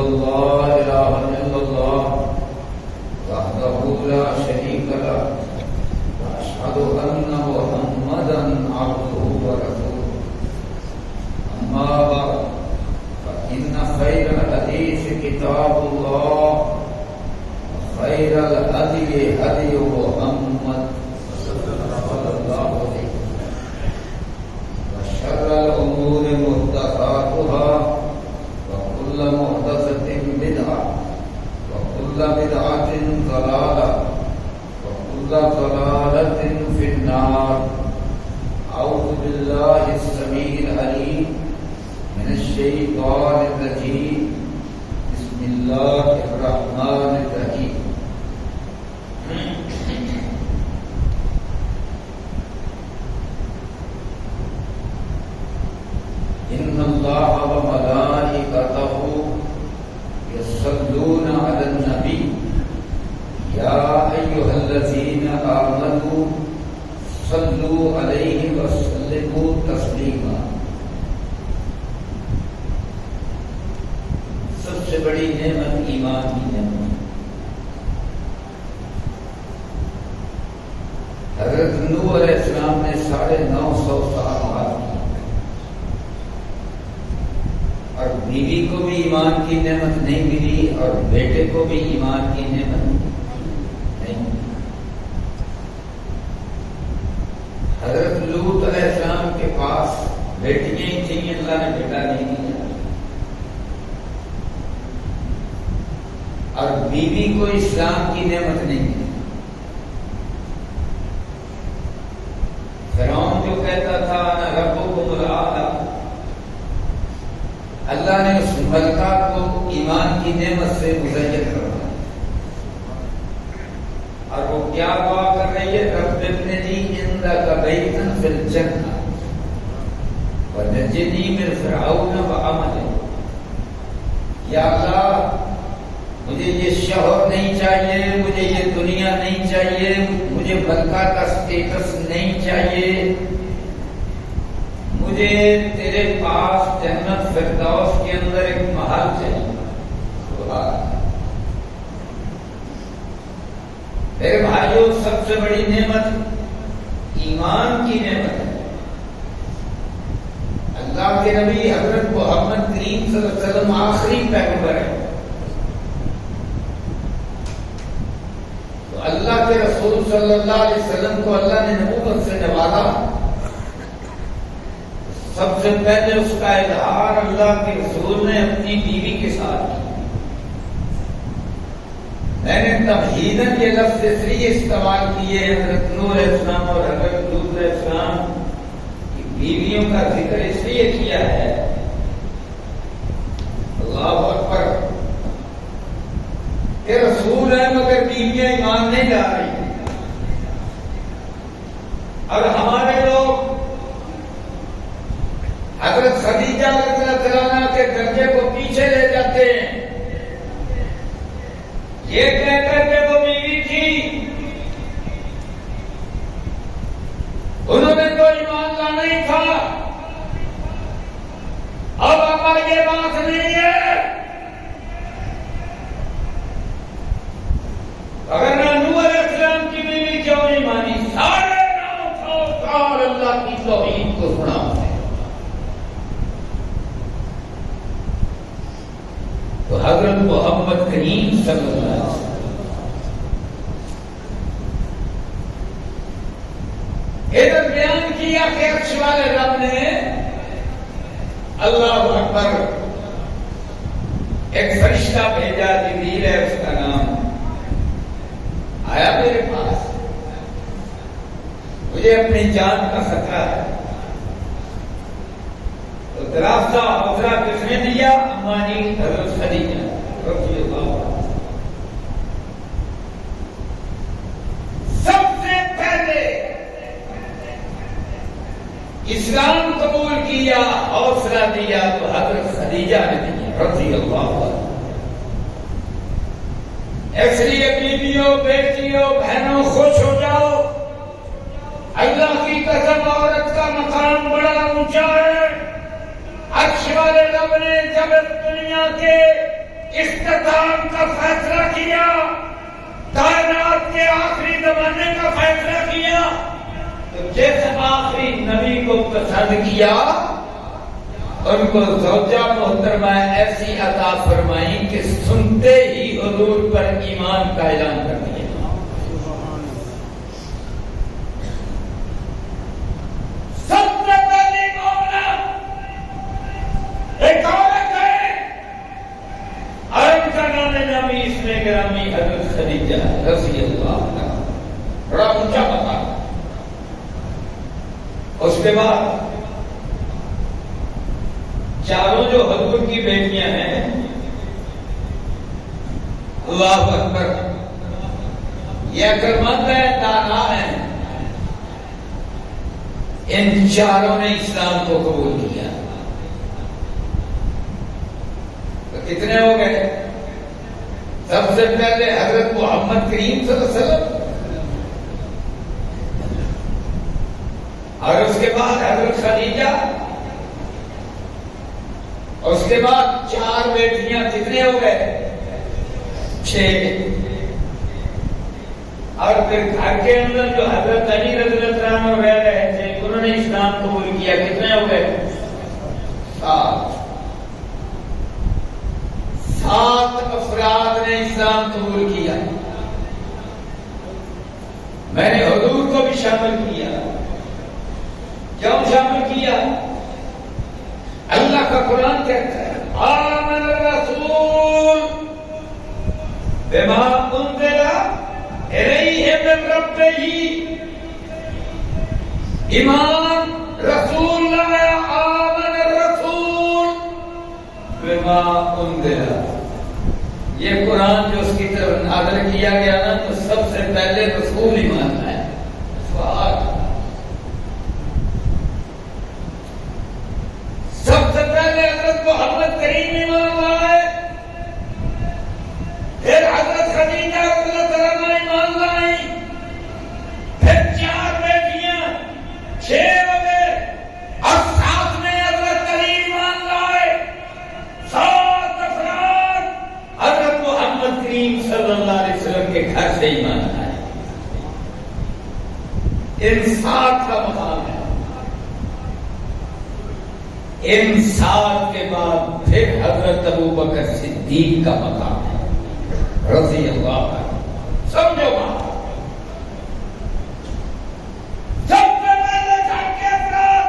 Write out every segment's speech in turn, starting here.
أن لا إله إلا الله وحده لا شريك له وأشهد أن محمدا عبده ورسوله أما بعد فإن خير الحديث كتاب الله وخير الهدي هدي محمد صلى الله عليه وسلم وشر الأمور محدثاتها وكل محدثة بدعة وكل بدعة ضلالة وكل ضلالة في النار. أعوذ بالله السميع العليم من الشيطان الرجيم. بسم الله الرحمن الرحيم. إن الله وملائكته يصلون على النبي يا أيها الذين آمنوا صلوا عليه وسلموا تسلیما. سب سے بڑی نعمت ایمان کی نعمت. حضرت نوح علیہ السلام نے 950 سال بعد اور بیوی کو بھی ایمان کی نعمت نہیں ملی اور بیٹے کو بھی ایمان کی نعمت نہیں ملی. حضرت لوط علیہ السلام کے پاس بیٹیاں ہی تھیں، اللہ نے بیٹا نہیں دیا، اور بیوی کو اسلام کی نعمت نہیں ملی. فرعون جو کہتا تھا انا ربکم الاعلی، اللہ نے اس ملکہ کو ایمان کی نعمت سے مزین کرنا، اور وہ کیا دعا کر رہی ہے؟ رب ابن لی عندک بیتا فی الجنہ ونجنی من فرعون وعملہ. یا اللہ مجھے یہ شوہر نہیں چاہیے، مجھے یہ دنیا نہیں چاہیے، مجھے ملکہ کا سٹیٹس نہیں چاہیے، مجھے تیرے پاس جنت فردوس کے اندر ایک محل چاہیے. میرے بھائیوں، سب سے بڑی نعمت ایمان کی نعمت ہے. اللہ کے نبی حضرت محمد کریم صلی اللہ علیہ وسلم آخری پیغمبر ہے، تو اللہ کے رسول صلی اللہ علیہ وسلم کو اللہ نے نبوت سے نوازا. سب سے پہلے اس کا اظہار اللہ کے رسول نے اپنی بیوی کے ساتھ کیا. میں نے تمہیداً یہ لفظ اس لیے استعمال کیے حضرت نوح علیہ السلام اور حضرت لوط علیہ السلام کی بیویوں کا ذکر اس لیے کیا ہے. اللہ اکبر، کہ رسول ہے مگر بیویاں ایمان نہیں لا رہی، اور ہمارے لوگ حضرت خدیجہ رضی اللہ عنہا کے درجے کو پیچھے لے جاتے ہیں، یہ کہہ کر کے وہ بیوی تھی، انہوں نے تو ایمان لانا ہی تھا. اب ہمارا یہ بات نہیں ہے، اگر نہ نوح علیہ السلام کی بیوی کیوں نہیں مانی، 950 سال اللہ کی توحید کو سنا. تو حضرت محمد کریم صلی اللہ علیہ وسلم ادھر بیان کیا کہ عرش والے رب نے اللہ اکبر ایک فرشتہ بھیجا، جبریل ہے اس کا نام، آیا میرے پاس، مجھے اپنی جان کا خطرہ ہے. راستہ حوصلہ کس نے دیا؟ امانی حضرت خدیجہ رضی اللہ عنہا. سب سے پہلے اسلام قبول کیا، حوصلہ دیا تو حضرت خدیجہ نے دیا رضی اللہ عنہا. اس لیے بیویوں، بیٹیوں، بہنوں خوش ہو جاؤ. اللہ کی قسم عورت کا مقام بڑا اونچا ہے. عرش والے رب نے جب اس دنیا کے اختتام کا فیصلہ کیا، کائنات کے آخری زمانے کا فیصلہ کیا، تو جس آخری نبی کو پسند کیا ان کو زوجہ محترمہ ایسی عطا فرمائی کہ سنتے ہی حضور پر ایمان کا اعلان کر دیا۔ سب سے پہلی عورت ایک عورت ہے، عرب کا نام نامی اس میں گرامی حضرت خدیجہ رضی اللہ عنہا، بڑا اونچا مقام۔ اس کے بعد چاروں جو حضور کی بیٹیاں ہیں، اللہ اکبر، یہ عقلمند ہیں، دانا ہیں، ان چاروں نے اسلام کو قبول کیا۔ تو کتنے ہو گئے؟ سب سے پہلے حضرت محمد کریم صلی اللہ علیہ وسلم، اور اس کے بعد حضرت خدیجہ، اس کے بعد چار بیٹیاں، کتنے ہو گئے؟ 6۔ اور پھر گھر کے اندر جو حضرت علی رضی اللہ عنہ رہ رہے تھے، انہوں نے اسلام قبول کیا، کتنے ہو گئے؟ 7 افراد نے اسلام قبول کیا۔ میں نے حضور کو بھی شامل کیا۔ کیوں شامل کیا؟ اللہ کا قرآن کہتا ہے آمن الرسول بما انزل الیہ من ربہ، ایمان رسول لایا، آمن الرسول بما انزل۔ یہ قرآن جو اس کی طرف نازل کیا گیا نا، تو سب سے پہلے رسول ایمان لایا۔ سب سے پہلے حضرت محمد کریم ایمان لائے، پھر حضرت خدیجہ رضی اللہ عنہ ایمان لائی، پھر 4 بیٹیاں، 6 ہو گئے، اور 7 میں حضرت علی ایمان لائے۔ 7 افراد حضرت محمد کریم صلی اللہ علیہ وسلم کے گھر سے ایمان لائے۔ ان 7 کا مقام ہے۔ ان 7 کے بعد پھر حضرت ابوبکر صدیق کا مقام ہے رضی اللہ عنہ۔ سمجھو بات، سب سے پہلے گھر کے افراد،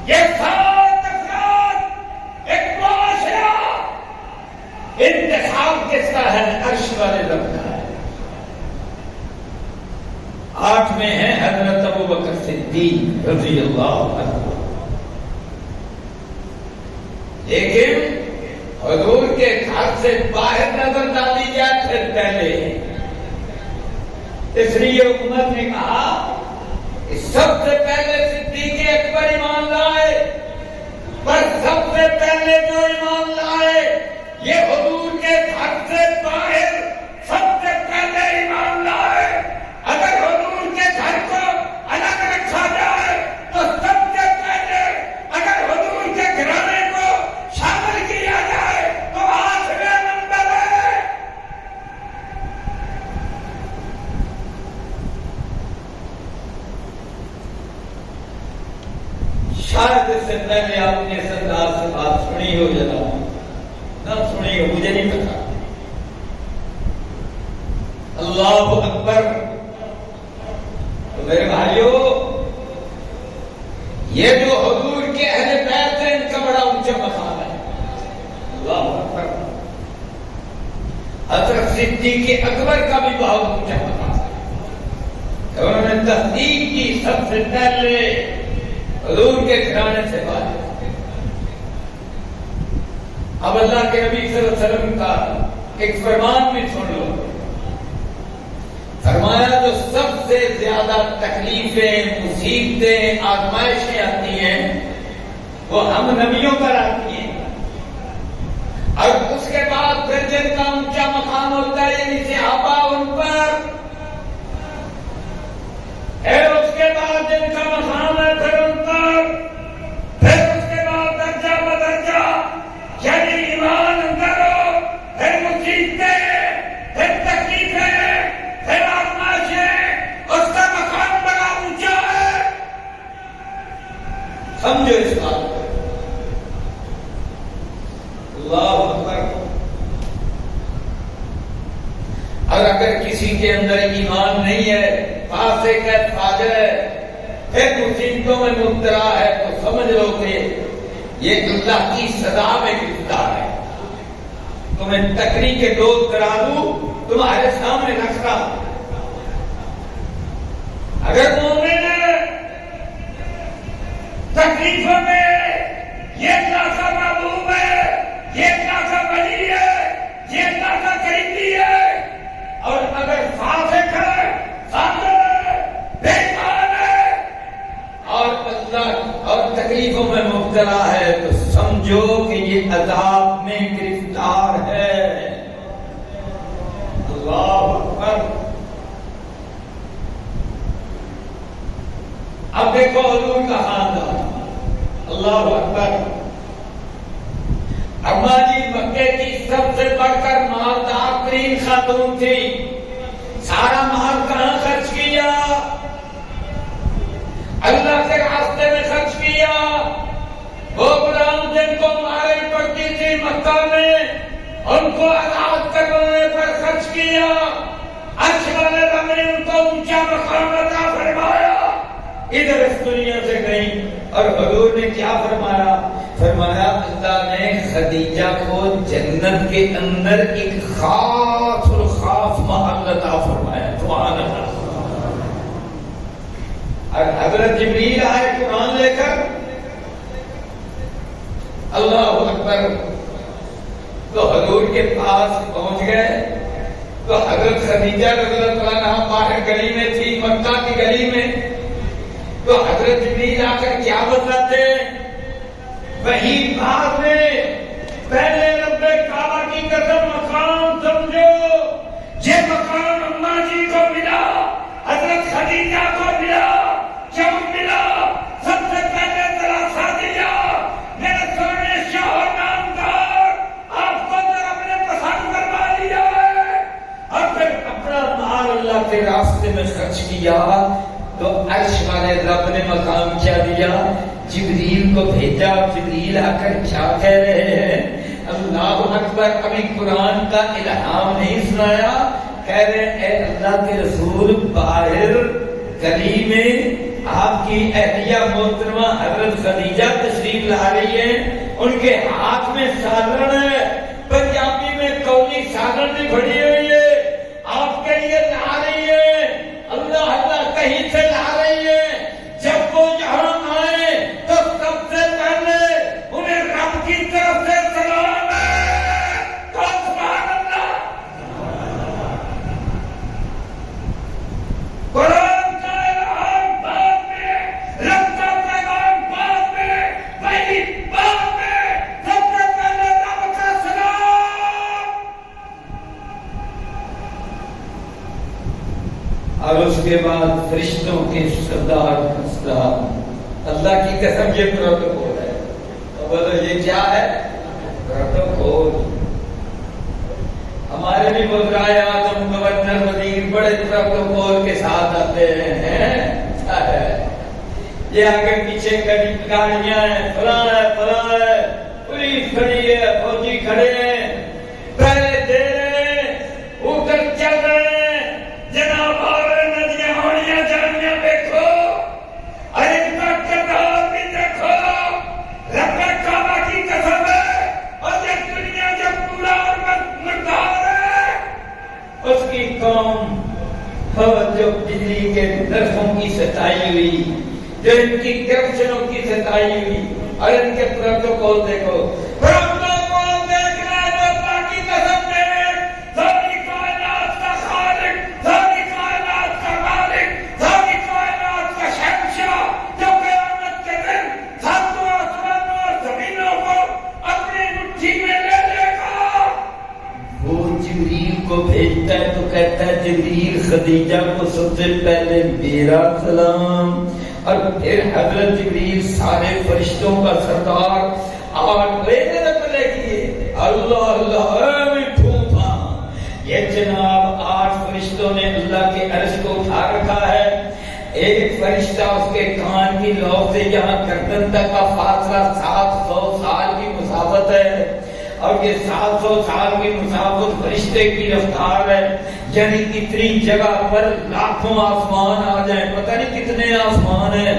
یہ 7 افراد، ایک معاشرہ، انتخاب کس کا ہے؟ عرش والے رب کا ہے۔ 8 میں ہے حضرت ابوبکر صدیق رضی اللہ عنہ۔ لیکن حضور کے گھر سے باہر نظر ڈالی جائے پھر پہلے، اس لیے حکومت نے کہا کہ سب سے پہلے صدیق اکبر ایمان لائے، پر سب سے پہلے جو ایمان لائے یہ حضور کے گھر سے باہر سب سے پہلے ایمان لائے۔ اگر حضور کے گھر کو الگ رکھا جائے تو سب سے پہلے اگر حضور کے گھرانے کو شامل کیا جائے تو 8واں نمبر ہے۔ شاید اس سے پہلے آپ نے سردار سے بات سنی ہو یا نہ سنی ہو، مجھے نہیں پتا۔ اللہ اکبر۔ تو میرے بھائیوں، یہ جو حضور کے اہل بیت ہیں، ان کا بڑا اونچا مقام ہے۔ اللہ اکبر۔ حضرت صدیق اکبر کا بھی بہت اونچا مقام ہے۔ انہوں نے تصدیق کی سب سے پہلے حضور کے گھرانے سے بات۔ اب اللہ کے نبی صلی اللہ علیہ وسلم کا ایک فرمان بھی سن لو۔ فرمایا جو سب سے زیادہ تکلیفیں، مصیبتیں، آزمائشیں آتی ہیں وہ ہم نبیوں پر آتی ہیں، اور اس کے بعد پھر جن کا اونچا مقام ہوتا ہے یعنی صحابہ ان پر، پھر اس کے بعد جن کا مقام ہے پھر ان پر، پھر اس کے بعد درجہ بدرجہ یعنی ایمان جیتتے پھر تکلیفیں پھر آزمائشیں، اس کا مقام بڑا اونچا ہے. سمجھو اس بات کو. اللہ اکبر. اور اگر کسی کے اندر ایمان نہیں ہے، فاسق ہے، فاجر ہے، پھر مصیبتوں میں مبتلا ہے، تو سمجھ لو کہ یہ اللہ کی سزا میں گرفتار ہے. تمہیں تکری کے دوست کرا دوں، تمہارے سامنے رکھ رہا ہوں. اگر مومن تکلیفوں میں یہ اللہ کا محبوب ہے، یہ اللہ کا ولی ہے، یہ اللہ کا قریبی ہے، اور اگر فاسق ہے، فاجر ہے، بے ایمان ہے اور اللہ اور تکلیفوں میں مبتلا ہے، تو سمجھو کہ یہ عذاب میں گرفتار ہے. اللہ اکبر. اب دیکھو حضور کا خاندان. اللہ اکبر. اما جی مکے کی سب سے بڑھ کر مالدار ترین خاتون تھی. سارا مال کہاں خرچ کیا؟ اللہ کے راستے میں خرچ کیا. وہ غلام جن کو مارے پڑتی تھی مکہ میں، ان کو آزاد کروانے پر خرچ کیا. عرش والے رب نے ان کو اونچا مقام عطا فرمایا. ادھر اس دنیا سے گئی اور حضور نے کیا فرمایا؟ فرمایا اللہ نے خدیجہ کو جنت کے اندر ایک خاص اور خاص محل عطا فرمایا. سبحان اللہ. اور حضرت جبریل آئے قرآن لے کر. اللہ اکبر. تو حضور کے پاس پہنچ گئے تو حضرت خدیجہ رضی اللہ عنہا باہر گلی میں تھی، مکہ کی گلی میں. تو حضرت جبریل آ کر کیا بتاتے؟ وہی بات میں پہلے رب کعبہ کی قسم مقام سمجھو. یہ مقام اماں جی کو ملا، حضرت خدیجہ کو ملا. کیوں ملا؟ سب سے پہلے دلاسا دیا میرے سونے شاہ نامدار، آپ کو تو رب نے پسند فرما لیا ہے. اور پھر اپنا مال اللہ کے راستے میں خرچ کیا. تو عرش والے رب نے مقام کیا دیا؟ جبریل کو بھیجا. جبریل آ کر کیا کہہ رہے ہیں؟ اللہ اکبر. ابھی قرآن کا الہام نہیں سنایا، کہہ رہے ہیں اے اللہ کے رسول، باہر گلی میں آپ کی اہلیہ محترمہ حضرت خدیجہ تشریف لا رہی ہے. ان کے ہاتھ میں سالن ہے، پنجابی میں کولی سالن بھی بڑی ہوئی ہے، آپ کے لیے لا رہی ہے. اللہ اللہ کہیں سے لا رہی ہے. جب وہ یہاں آئے تو سب سے پہلے انہیں رب کی طرف سے سلام ہے. تو سبحان اللہ. قرآن کا الہام بعد میں، رب کا پیغام بعد میں، وحی بعد میں، سب سے پہلے رب کا سلام. اور اس کے بعد فرشتوں کے سردار کا سلام. اللہ کی قسم یہ پروٹوکول ہے. تو بولو یہ کیا ہے؟ پروٹوکول. ہمارے بھی وزرائے اعظم، گورنر، وزیر بڑے پروٹوکول کے ساتھ آتے ہیں. یہ آگے پیچھے گاڑیاں ہیں، فلاں ہے، فلاں ہے، پولیس کھڑی ہے، فوجی کھڑے ہیں، پہلے دے رہے ہیں، اوپر چل رہے ہیں. جناب آ رہے ندیاں ہوڑیاں جانیاں دیکھو، اور ان کا کردار بھی دیکھو. رب کعبہ کی قسم ہے، اور یہ دنیا جب پورا اور مقدار ہے، اس کی قوم جو بجلی کے نرخوں کی ستائی ہوئی، جو ان کی کرپشنوں کی ستائی ہوئی، اور ان کے پروٹوکول دیکھو. پروٹوکول دیکھنا ہے تو اللہ کی قسم دیکھ. ساری کائنات کا خالق، ساری کائنات کا مالک، ساری کائنات کا شہنشاہ، جو قیامت کے دن ساتوں آسمانوں اور زمینوں کو اپنی مٹھی میں لے لے گا. وہ جبریل کو بھیجتا ہے تو کہتا ہے جبریل خدیجہ کو سب سے پہلے میرا سلام. اور پھر حضرت جبریل سارے فرشتوں کا سردار اور لینے لگے کیے. اللہ اللہ اے مٹھو تھا فرشتوں نے اللہ کے عرش کو اٹھا رکھا ہے. ایک فرشتہ اس کے کان کی لو سے یہاں گردن تک کا فاصلہ 700 سال کی مسافت ہے، اور یہ 700 سال کی مسافت فرشتے کی رفتار ہے. یعنی اتنی جگہ پر لاکھوں آسمان آ جائیں، پتہ نہیں کتنے آسمان ہیں.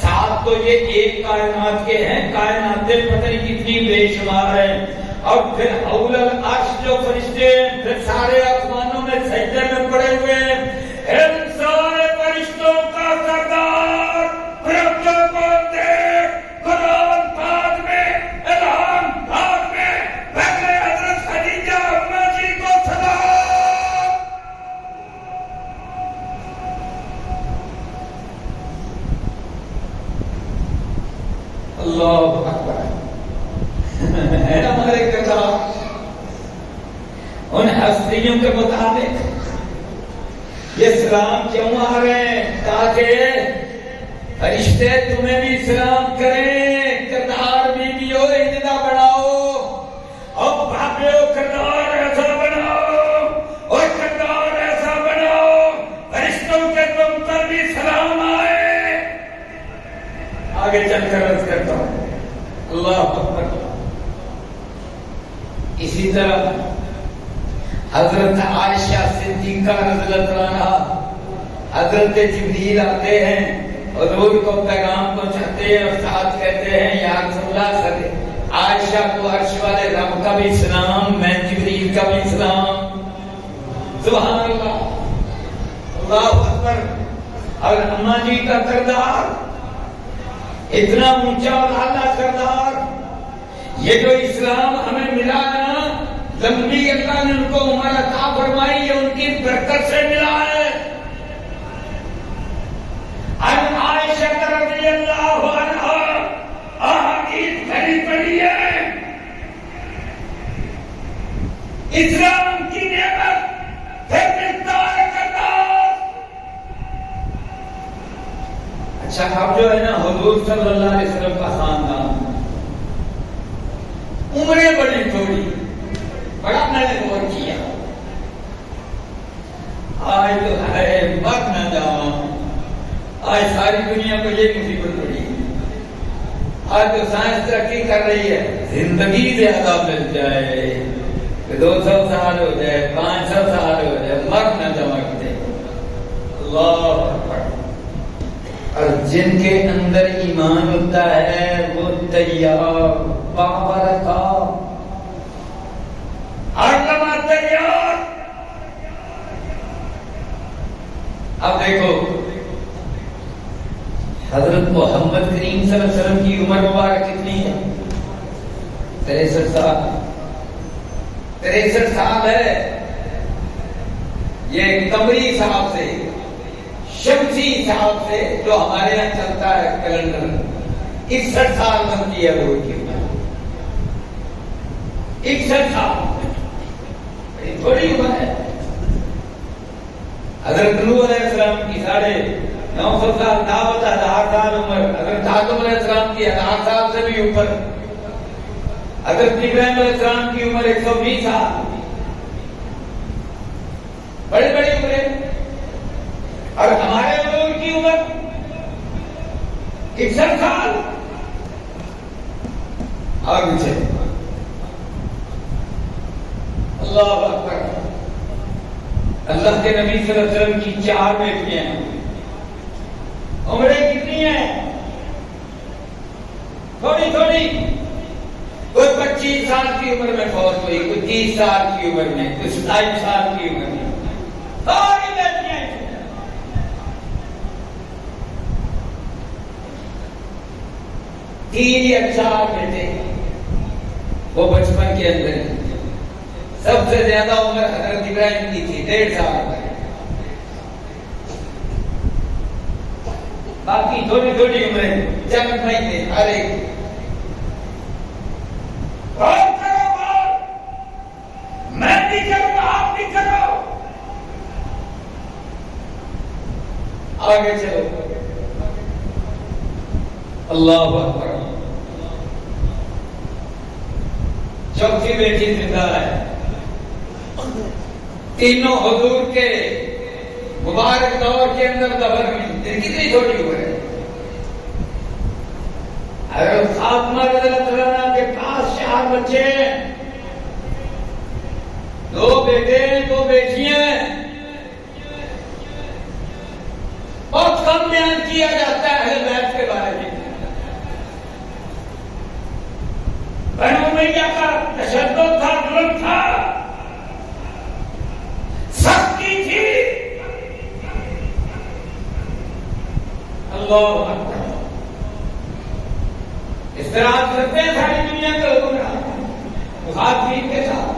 7 تو یہ ایک کائنات کے ہیں، کائناتیں پتہ نہیں کتنی بے شمار ہیں. اور پھر اول العرش جو فرشتے ہیں پھر سارے آسمانوں میں سجدے میں پڑے ہوئے ہیں. ان سارے فرشتوں کا سردار فرشتوں کو دیکھ قرآن پاک میں اعلان پاک میں پہلے حضرت خدیجہ اماں جی کو سلام. اللہ اکبر ہے نا ہمارے کردار. ان ہستیوں کے مطابق یہ سلام کیوں آ رہے ہیں؟ تاکہ فرشتے تمہیں بھی سلام کریں. کردار میں بھی ہو اتنا بناؤ اور بھاگے ہو کردار ایسا بناؤ اور کردار ایسا بناؤ فرشتوں کے تم پر بھی سلام آئے. آگے چل کر عرض کرتا ہوں اللہ اکبر. اسی طرح حضرت عائشہ صدیقہ رضی اللہ عنہا حضرت جبریل آتے ہیں، حضور کو پیغام پہنچاتے ہیں اور ساتھ کہتے ہیں یا رسول اللہ عائشہ کو عرش والے رب کا بھی سلام، میں جبریل کا بھی سلام. سبحان اللہ اللہ اکبر. اور اماں جی کا کردار اتنا اونچا اور اعلیٰ کردار. یہ جو اسلام ہمیں ملا نا، لمبی اللہ نے ان کو عمر عطا فرمائی، یہ ان کی برکت سے ملا ہے. ان عائشہ رضی اللہ عنہا احادیث بھری پڑی ہے. اسلام کی نعمت پھر ملتا ہے کردار. اچھا اب جو ہے نا حضور صلی اللہ علیہ وسلم کا خاندان، عمریں بڑی تھوڑی، بڑا میں نے غور کیا. آج تو ہے مر نہ جاؤں، آج ساری دنیا کو یہ مصیبت پڑی ہے. آج تو سائنس ترقی کر رہی ہے، زندگی زیادہ مل جائے، 200 سال ہو جائے، 500 سال ہو جائے، مر نہ جمکتے. اللہ اکبر. اور جن کے اندر ایمان ہوتا ہے وہ تیار بابرکات علامہ تیار. اب دیکھو حضرت محمد کریم صلی اللہ علیہ وسلم کی عمر مبارک کتنی ہے؟ 63 سال. 63 سال ہے. یہ قمری حساب سے، شمسی حساب سے جو ہمارے یہاں چلتا ہے کیلنڈر، 61 سال بنتی ہے وہ کی عمر. 61 سال تھوڑی عمر ہے. حضرت نوح علیہ السلام کی 950 سال، دعوت 1000 سال عمر. حضرت آدم علیہ السلام کی 1000 سال سے بھی اوپر. حضرت ابراہیم علیہ السلام کی عمر 120 سال. بڑی بڑی عمریں. اور ہمارے حضور کی عمر 61 سال. آگے سے اللہ اکبر. اللہ کے نبی صلی اللہ علیہ وسلم کی 4 بیٹیاں ہیں. عمریں کتنی ہیں؟ تھوڑی تھوڑی. کوئی 25 سال کی عمر میں فوت ہوئی، کوئی 30 سال کی عمر میں، کوئی 27 سال کی عمر میں. ساری بیٹیاں ہیں. 3 یا 4 بیٹے وہ بچپن کے اندر ہیں. سب سے زیادہ عمر حضرت ابراہیم کی تھی، 1.5 سال. باقی تھوڑی تھوڑی عمریں چند مہینے ہر ایک. میں بھی کروں آپ بھی کرو. آگے چلو. اللہ اکبر. چوتھی بیٹی زندہ ہے. تینوں حضور کے مبارک دور کے اندر دفن ہوئی، کتنی چھوٹی عمر ہے۔ حضرت فاطمہ رضی اللہ عنہ کے پاس 4 بچے ہیں، 2 بیٹے 2 بیٹیاں۔ بہت کم بیان کیا جاتا ہے اہل بیت کے بارے میں۔ بنو امیہ کا تشدد تھا، ظلم تھا، سختی تھی۔ اللہ اکبر، اس طرح کرتے ہیں ساری دنیا کے حکمران مخاطبین کے ساتھ۔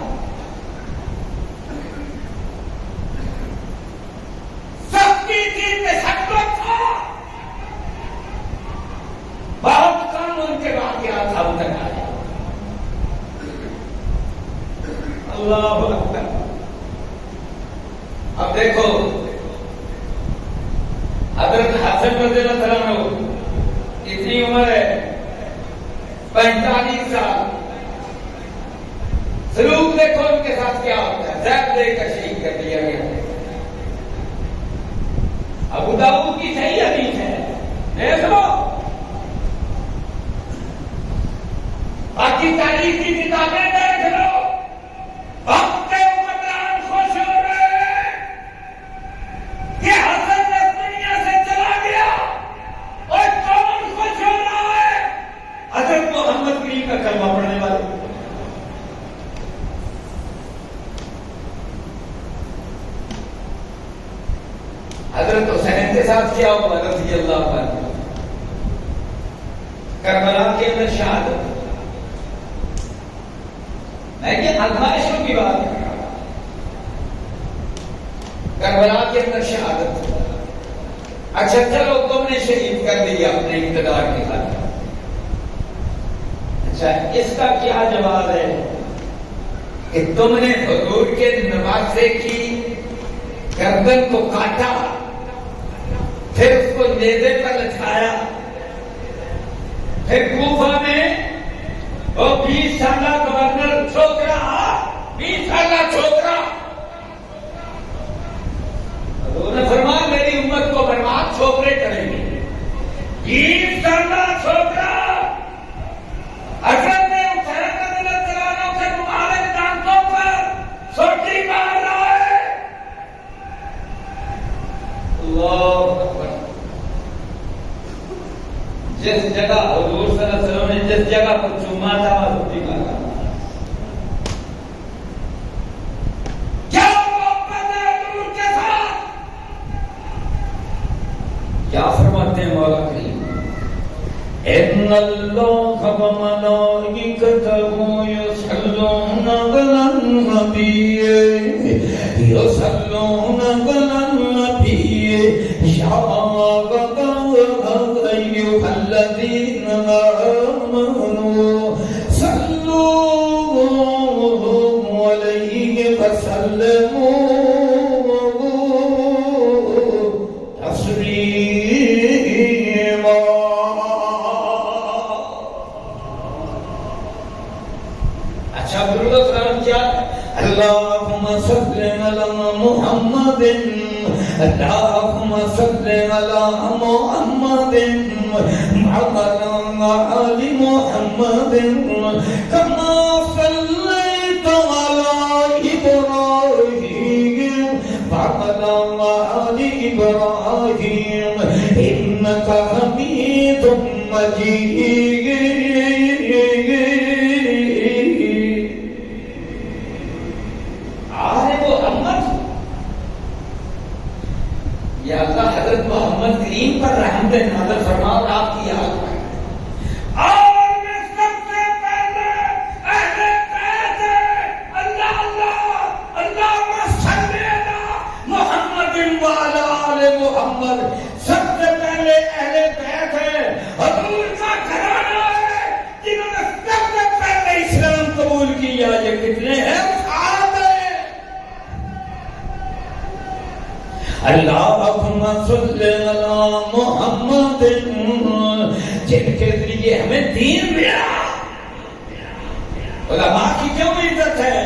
سختی تھی، تشدد تھا، بہت کم ان کے واقعات اب تک آئے۔ اللہ اکبر۔ اب دیکھو حضرت حسن رضی اللہ عنہ اتنی عمر ہے 45 سال، سلوک دیکھو ان کے ساتھ کیا ہوتا ہے، زیب دے کر شہید کر دیا گیا۔ ابو داؤد کی صحیح حدیث ہے، دیکھ لو، باقی تاریخ کی کتابیں دیکھ لو، وقت کے حکمران خوش ہو رہے ہیں کہ حسن اس دنیا سے چلا گیا، اور کون خوش ہو رہا ہے؟ حضرت محمد کریم کا کلمہ پڑھنے والے۔ حضرت حسین کے ساتھ کیا ہوا رضی اللہ عنہ؟ کربلا کے اندر شہادت، میں یہ آزمائشوں کی بات کر رہا ہوں۔ کربلا کے اندر شہادت، اچھا چلو تم نے شہید کر دیا اپنے اقتدار کے خاطر، اچھا اس کا کیا جواب ہے کہ تم نے حضور کے نواسے کی گردن کو کاٹا، پھر اس کو نیزے پر لٹکایا، پھر کوفہ میں وہ 20 سالہ گورنر چھوکرا، 20 سالہ چھوکرا، حضور نے فرمایا میری امت کو برباد چھوکرے کریں گے۔ 20 سالہ چھوکرا حضرت حسین رضی اللہ عنہ کے مبارک دانتوں پر سوٹی مار رہا ہے۔ اللہ اکبر۔ جس جگہ حضور صلی اللہ علیہ وسلم نے جس جگہ پر چوما تھا وہاں سوٹی مارا۔ کیا محبت ہے حضور کے ساتھ؟ کیا فرماتے ہیں مولا کریم؟ ان اللہ وملائکتہ یصلون علی النبی یصلون علی النبی یا ایھا الذین آمنوا صلوا علیہ وسلموا اللهم صل على محمد اللهم صل على محمد وعلى آل محمد كما صليت على إبراهيم وعلى آل إبراهيم إنك حميد مجيد۔ یا اللہ حضرت محمد کریم پر رحمت نازل فرما اور آپ کی یاد کریں۔ اور میں سب سے پہلے اہل بیت اللہ اللہم صلی علی محمد وعلی آل محمد، سب سے پہلے اہل بیت ہے، حضور کا گھرانہ ہے، جنہوں نے سب سے پہلے اسلام قبول کیا۔ یہ کتنے ہیں؟ اللہم صلی علی محمد، جن کے ذریعے ہمیں دین ملا۔ علماء کی کیوں عزت ہے؟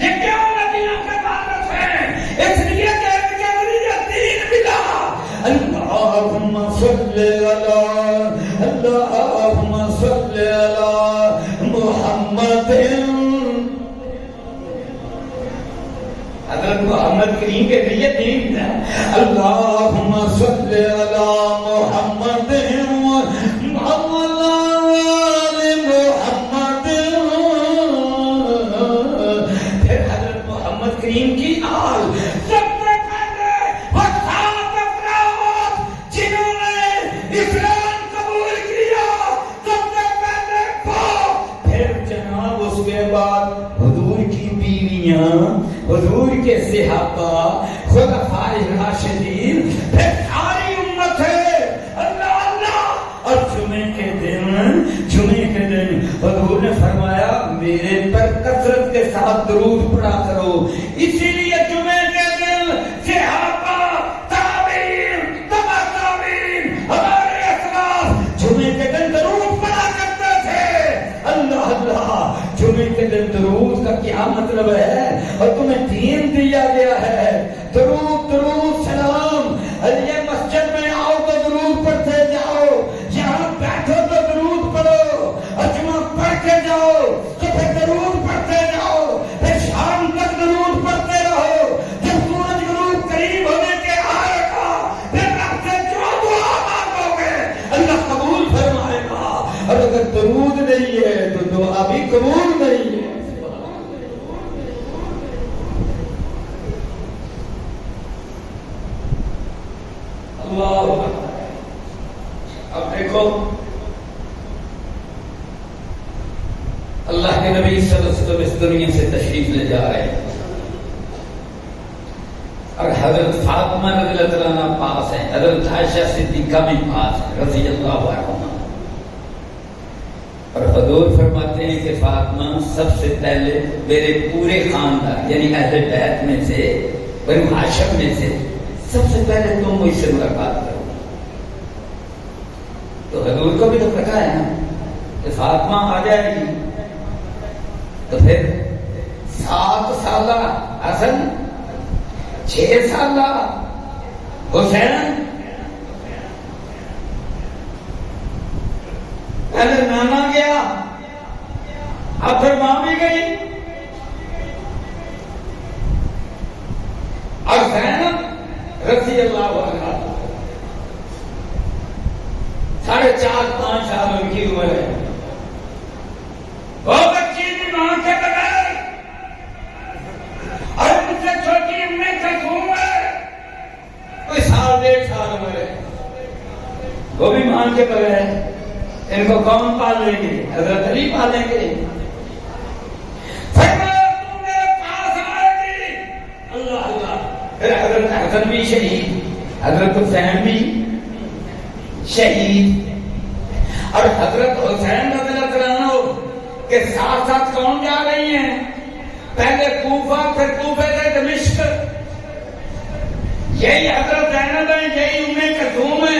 یہ کیوں نبیوں کے وارث ہیں؟ اس لیے کہ ان کے ذریعے دین حضرت محمد کریم کے لیے دین ہے. اللہم صلی علی محمد پھر حضرت محمد کریم کی آل سب سے پہلے وہ سات افراد جنہوں نے اسلام قبول کیا سب سے پہلے وہ. پھر جناب اس کے بعد حضور کی بیویاں, حضور کے صحابہ, خلفائے راشدین, پھر ساری امت ہے. اللہ اللہ. اور جمعے کے دن حضور نے فرمایا میرے پر کثرت کے ساتھ درود پڑھا کرو. اسی لیے جمعے کے دن صحابہ, تابعین, تبع تابعین, ہمارے اسلاف جمعے کے دن درود پڑھا کرتے تھے. اللہ اللہ. جمعے کے دن درود کا کیا مطلب ہے؟ اور تمہیں دین دیا گیا ہے درود درود سلام. یہ مسجد میں آؤ تو درود پڑھتے جاؤ, یہاں بیٹھو تو درود پڑھو, اجمع پڑھ کے جاؤ تو پھر درود پڑھتے جاؤ, پھر شام تک درود پڑھتے رہو. جب سورج غروب قریب ہونے کے آئے گا پھر رب سے جو دعا مانگو گے اللہ قبول فرمائے گا. اور اگر درود نہیں ہے تو دعا بھی قبول نہیں ہے. اللہ. اب دیکھو اللہ کے نبی صلی اللہ علیہ وسلم اس دنیا سے تشریف لے جا رہے ہیں اور حضرت فاطمہ رضی اللہ عنہ پاس ہیں, حضرت عائشہ صدیقہ بھی پاس ہیں رضی اللہ عنہا. اور حضور فرماتے ہیں کہ فاطمہ سب سے پہلے میرے پورے خاندان یعنی اہل بیت میں سے, بنو ہاشم میں سے سب سے پہلے تم مجھ سے ملاقات کرو. تو حضور کو بھی تو پتا ہے نا کہ فاطمہ آ جائے گی. تو پھر 7 سالہ حسن, 6 سالہ حسین, پہلے نانا گیا اب پھر ماں بھی گئی اور زینب رضی اللہ عنہا 4.5-5 سال ان کی عمر ہے. وہ بچی بھی ماں کے بغیر اور ان سے چھوٹی امی کلثوم ہے کوئی 1.5 سال عمر ہے, وہ بھی ماں کے بغیر. ان کو کون پال لیں گے؟ حضرت علی پالیں گے. تم میرے پاس آئے گی. اللہ اللہ. پھر حضرت حسن بھی شہید, حضرت حسین بھی شہید, اور حضرت حسین رضی اللہ عنہ کے ساتھ ساتھ کون جا رہی ہیں؟ پہلے کوفہ, پھر کوفے سے دمشق. یہی حضرت زینب ہے, یہی ام کلثوم ہے,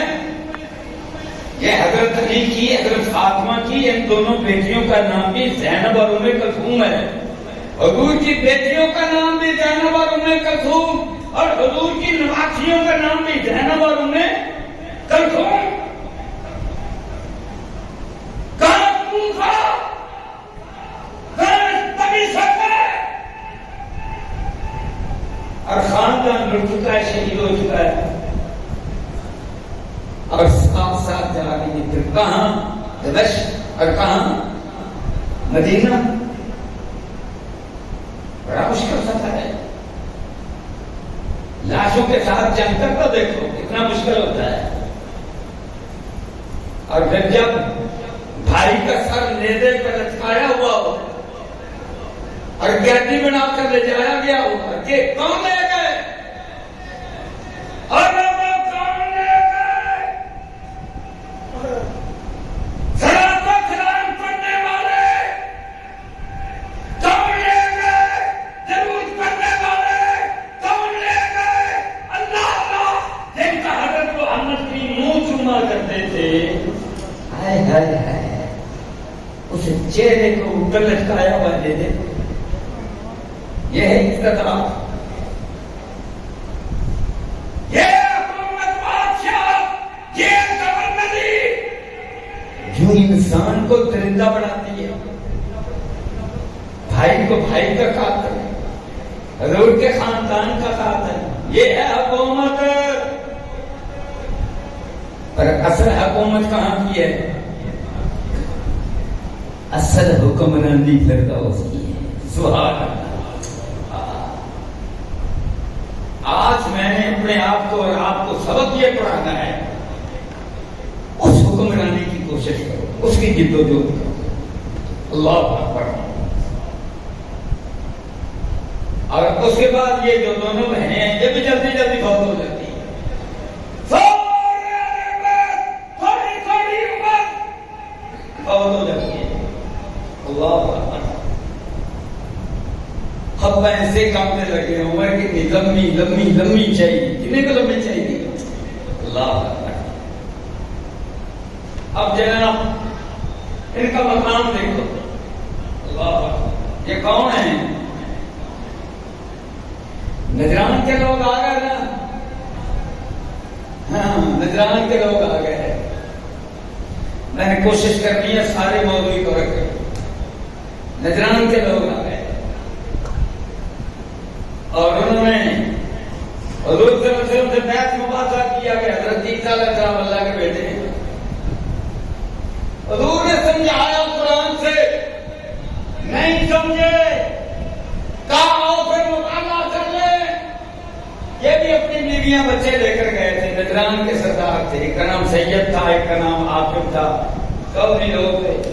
یہ حضرت علی کی, حضرت فاطمہ کی, ان دونوں بیٹیوں کا نام بھی زینب اور ام کلثوم ہے. حضور کی بیٹیوں کا نام بھی زینب اور ام کلثوم, اور حضور کی نواسیوں کا نام بھی زینب اور ام کلثوم. اور خاندان مر چکا ہے, شہید ہو چکا ہے, اور ساتھ ساتھ جا رہی ہے. پھر کہاں دمشق اور کہاں مدینہ. بڑا مشکل سفر ہے. لاشوں کے ساتھ جنگ کر تو دیکھو کتنا مشکل ہوتا ہے. اور پھر جب بھائی کا سر نیزے پر لٹکایا ہوا ہو اور قیدی بنا کر لے جایا گیا ہوگا کہ کون لے گئے, اور وہ کون لے گئے؟ صلاۃ و سلام پڑھنے والے کون لے گئے؟ درود پڑھنے والے کون لے گئے؟ اللہ اللہ. جن کا حضرت محمد کی منہ چوما کرتے تھے, ہائے ہائے ہائے, اس چہرے کو اوپر لٹکایا ہوا دے دے. یہ ہے اقتدار, یہ حکومت بادشاہ, یہ گورنری جو انسان کو درندہ بناتی ہے, بھائی کو بھائی کا قاتل, حضور کے خاندان کا ساتھ ہے، یہ ہے حکومت، پر اصل حکومت کہاں کی ہے؟ اصل حکمرانی فردوس کی ہے۔ سبحان اللہ۔ آج میں نے اپنے آپ کو اور آپ کو سبق یہ پڑھانا ہے، اس حکمرانی کی کوشش کرو، اس کی جدوجہد کرو۔ اللہ اکبر۔ اور اس کے بعد یہ جو دونوں بہنیں ہیں یہ بھی جلدی جلدی فوت ہو جاتی ہیں، فوت ہو جاتی ہے۔ اللہ اکبر۔ اب ایسے کامنے لگے، عمر کتنی لمبی لمبی لمبی چاہیے، کتنے کو لمبی چاہیے؟ اللہ اکبر۔ اب جناب ان کا مقام دیکھو، اللہ اکبر۔ یہ کون ہیں؟ نجران کے لوگ آ گئے نا، ہاں نجران کے لوگ آ گئے۔ میں نے کوشش کرنی ہے سارے موضوعی کو رکھے۔ نجران کے لوگ آ گئے اور انہوں نے حضور صلی اللہ علیہ وسلم سے بیعت مباحثہ کیا کہ حضرت عیسیٰ علیہ السلام اللہ کے بیٹے ہیں۔ حضور نے سمجھایا قرآن سے، نہیں سمجھے، کہا آؤ پھر مطالعہ کر لیں۔ یہ بھی اپنی بیویاں بچے لے کر گئے تھے، نجران کے سردار تھے، ایک کا نام سید تھا، ایک کا نام عاقب تھا، قومی لوگ تھے۔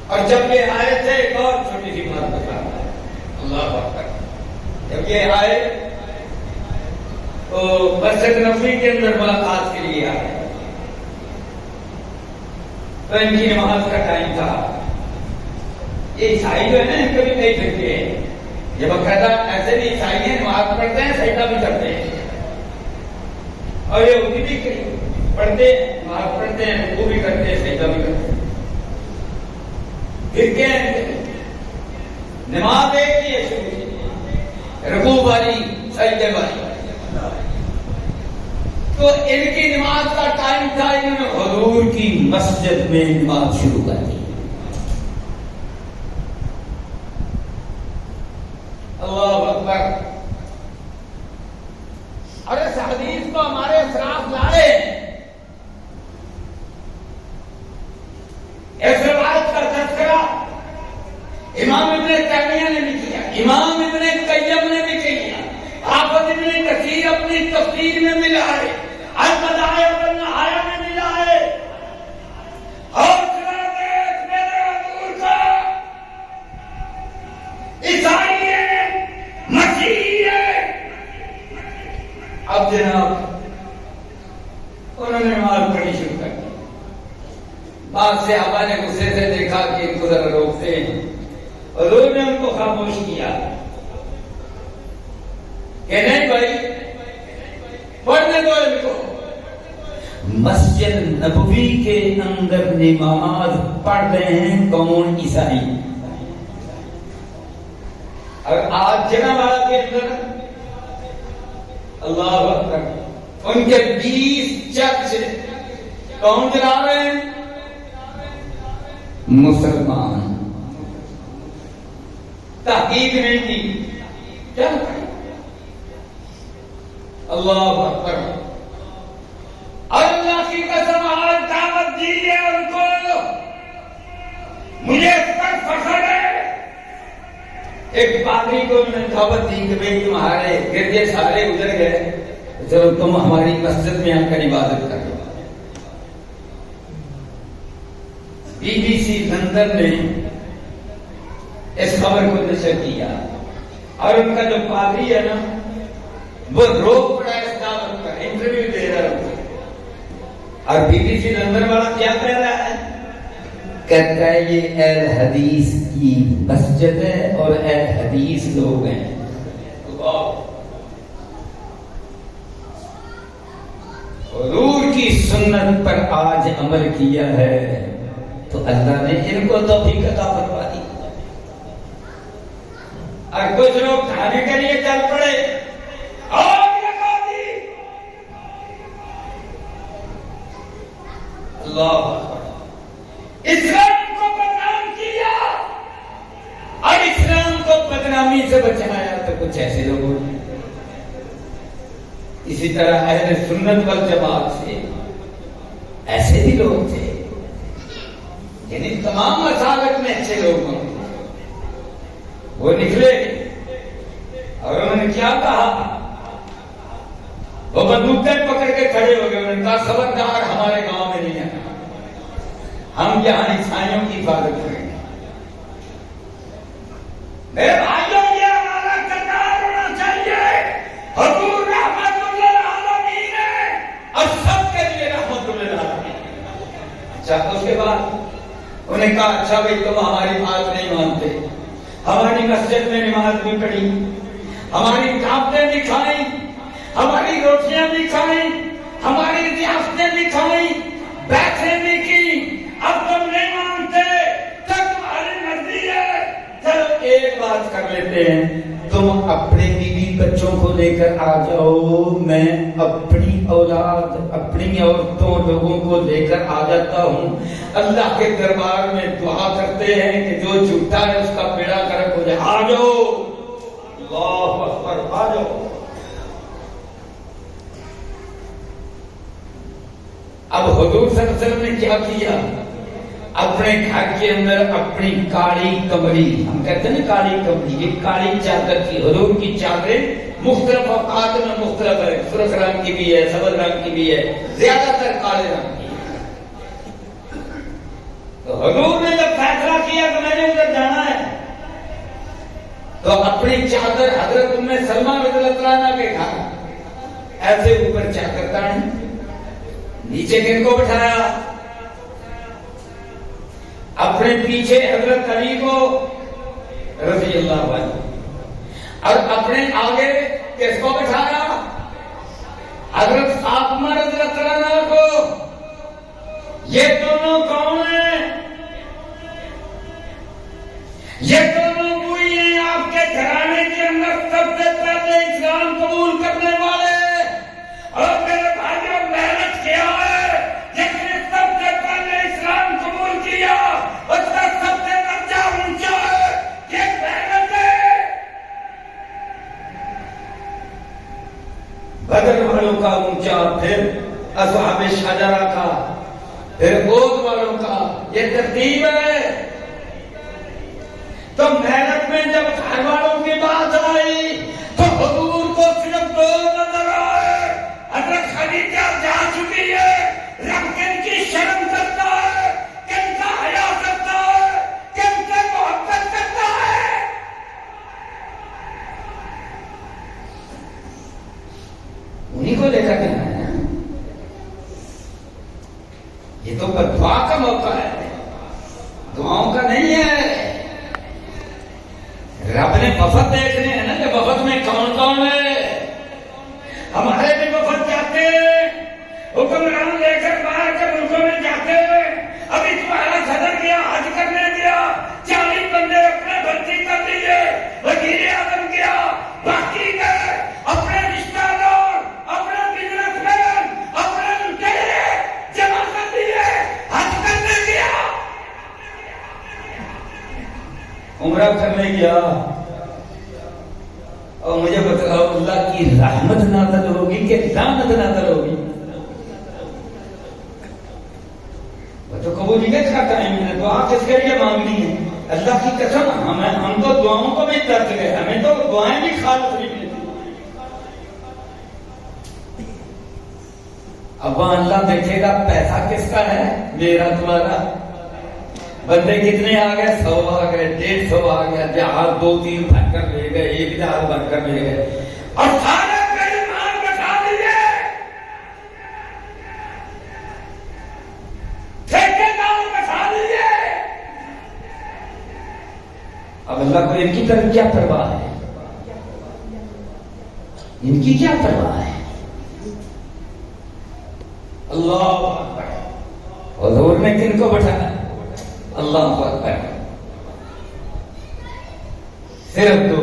اور جب یہ آئے تھے، ایک اور چھوٹی سی بات بتا رہا ہے، اللہ اکبر۔ جب یہ آئے تو مسجد نبوی کے اندر ملاقات کے لیے آئے، تو ان کی نماز کا ٹائم تھا۔ یہ عیسائی جو ہے نا، ان کو بھی کئی فرقے ہیں، یہ باقاعدہ ایسے بھی عیسائی ہیں، نماز پڑھتے ہیں، سجدہ بھی کرتے ہیں، اور یہ بھی پڑھتے ہیں، نماز پڑھتے ہیں، وہ بھی کرتے ہیں، سجدہ بھی کرتے ہیں۔ فرقے ہیں، نماز ایک ہی ہے، شروع سے رکوع والی، سجدے والی۔ تو ان کی نماز کا ٹائم تھا، انہوں نے حضور کی مسجد میں نماز شروع کر دی۔ اللہ اکبر۔ اور اس حدیث کو ہمارے اسلاف لائے، اس روایت کا تذکرہ امام ابن تیمیہ نے بھی کیا، امام ابن قیم نے بھی کیا، حافظ ابن کثیر اپنی تفسیر میں ملا ہے، البدائع والنہایہ میں ملا ہے۔ حوصلہ دیکھ میرے حضور کا، عیسائی ہے، مسیحی ہے۔ اب جناب انہوں نے نماز پڑھی شروع کر دی۔ بعض صحابہ نے غصے سے دیکھا کہ ان کو ذرا روکتے ہیں، حضور نے ان کو خاموش کیا کہ نہیں بھائی، پڑھنے دو ان کو۔ مسجد نبوی کے اندر نماز پڑھ رہے ہیں کون؟ عیسائی۔ اور آج جناب والا کے اندر اللہ اکبر، ان کے 20 چرچ کون چلا رہے ہیں؟ مسلمان۔ تحقیق نہیں کی، کیا اللہ اکبر۔ اللہ کی قسم آج دعوت دیجیے ان کو، مجھے اس پر فخر ہے۔ ایک پادری کو میں نے دعوت دی کہ بھائی تمہارے گردے سارے گزر گئے، چلو تم ہماری مسجد میں آ کر عبادت کرو۔ BBC لندن نے اس خبر کو نشر کیا، اور ان کا جو پادری ہے نا وہ روک پڑا اس دعوت کا، انٹرویو دے رہا ہے، اور BBC لندن والا کیا کہہ رہا ہے؟ کہتا ہے یہ اہل حدیث کی مسجد ہے اور اہل حدیث لوگ ہیں۔ حضور کی سنت پر آج عمل کیا ہے تو اللہ نے ان کو توفیق عطا فرما دی۔ اور کچھ لوگ کھانے کے لیے چل پڑے، آگ لگا دی۔ اللہ اسلام کو بدنام کیا اور اسلام کو بدنام بدنامی سے بچایا تو کچھ ایسے لوگوں نے. اسی طرح اہل سنت والجماعت سے ایسے بھی لوگ تھے، یعنی تمام مسالک میں اچھے لوگ ہوتے. وہ نکلے اور انہوں نے کیا کہا؟ وہ بندوقیں پکڑ کے کھڑے ہو گئے. انہوں نے کہا خبردار ہمارے گاؤں میں نہیں آنا، ہم یہاں عیسائیوں کی حفاظت کریں گے. میرے بھائیوں یہ ہمارا کردار ہونا چاہیے. حضور رحمت للعالمین ہے اور سب کے لیے رحمت للعالمین. اچھا اس کے بعد انہوں نے کہا اچھا بھائی تم ہماری بات نہیں مانتے، ہماری مسجد میں نماز بھی پڑھی، ہماری دعوتیں بھی کھائیں، ہماری روٹیاں بھی کھائیں، ہماری ریاستیں بھی کھائیں، بیٹھیں بھی کی، اب تم نہیں مانتے تو تمہاری مرضی ہے. چلو ایک بات کر لیتے ہیں، تم اپنے بیوی بچوں کو لے کر آ جاؤ، میں اپنی اولاد اپنی عورتوں لوگوں کو لے کر آ جاتا ہوں. اللہ کے دربار میں دعا کرتے ہیں کہ جو جھوٹا ہے اس کا بیڑا کرک ہو جائے. آ جاؤ، اللہ اکبر، آ جاؤ. اب حضور صلی اللہ علیہ وسلم نے کیا کیا؟ اپنے گھر کے اندر اپنی کالی کمری، ہم کہتے ہیں نا کالی کمری، یہ کالی چادر تھی. حضور کی چادریں مختلف اوقات میں مختلف ہے، سرخ رنگ کی بھی ہے، سبز رنگ کی بھی ہے، زیادہ تر کالے رنگ کی. تو حضور نے جب فیصلہ کیا کہ میں نے ادھر جانا ہے تو اپنی چادر حضرت ام سلمہ رضی اللہ عنہا کے گھر ایسے اوپر چادر تانی، نیچے کن کو بٹھایا؟ اپنے پیچھے حضرت علی کو رضی اللہ عنہ، اور اپنے آگے کس کو بٹھایا؟ حضرت فاطمہ رضی اللہ عنہ کو. یہ دونوں کون ہیں؟ یہ دونوں وہی ہیں آپ کے گھرانے کے اندر سب سے پہلے اسلام قبول کرنے والے. اور میرے بھائیوں محنت کیا ہے جس نے سب سے پہلے اسلام قبول کیا اس کا سب سے درجہ اونچا ہے. یہ محنت ہے. بدر والوں کا اونچا، پھر اصحاب شجرہ کا، پھر عہد والوں کا. یہ ترتیب ہے. تو محنت میں جب گھر والوں کی بات آئی تو حضور کو صرف دو نظر آئے. حضرت خدیجہ جا چکی ہے، رب کن کی شرم کرتا ہے، کن کا حیا کرتا ہے، کن سے محبت کرتا ہے. انہیں کو لے کر کے آیا. یہ تو دعا کا موقع ہے، دعاؤں کا نہیں ہے. رب نے وفد دیکھنے ہیں نا کہ وفد میں کون کون ہے. ہمارے بھی وفد جاتے ہیں، حکمران لے کر باہر کے ملکوں میں جاتے ہیں. ابھی تمہارا صدر گیا حج کرنے گیا، 40 بندے اپنے بھرتی کر دیے. وزیر اعظم گیا، باقی گئے اپنے رشتہ دار، اپنے بزنس مین، اپنے لٹیرے جمع کر دیے. حج کرنے گیا، عمرہ کرنے گیا. اور مجھے بتاؤ اللہ کی رحمت نازل ہوگی کہ لعنت نازل ہوگی؟ تو قبولیت کا ٹائم ہے، دعا کس کے لیے مانگنی ہے؟ اللہ کی قسم ہم تو دعاؤں کو بھی ترک گئے، ہمیں تو دعائیں بھی خالص نہیں ملتی. اب وہاں اللہ دیکھے گا پیسہ کس کا ہے، میرا تمہارا. بندے کتنے آ گئے؟ 100 آ گئے، 150 آ گیا، جہاز 2-3 بھر کر لے گئے، 1 جہاز بھر کر لے گئے، اور سارے بیمان بٹھا دیے. ٹھیکیدار بٹھا دیے. اب اللہ کو ان کی طرف کیا پرواہ ہے؟ ان کی کیا پرواہ ہے؟ اللہ اکبر. حضور نے کن کو بٹھایا؟ اللہ اکبر. صرف 2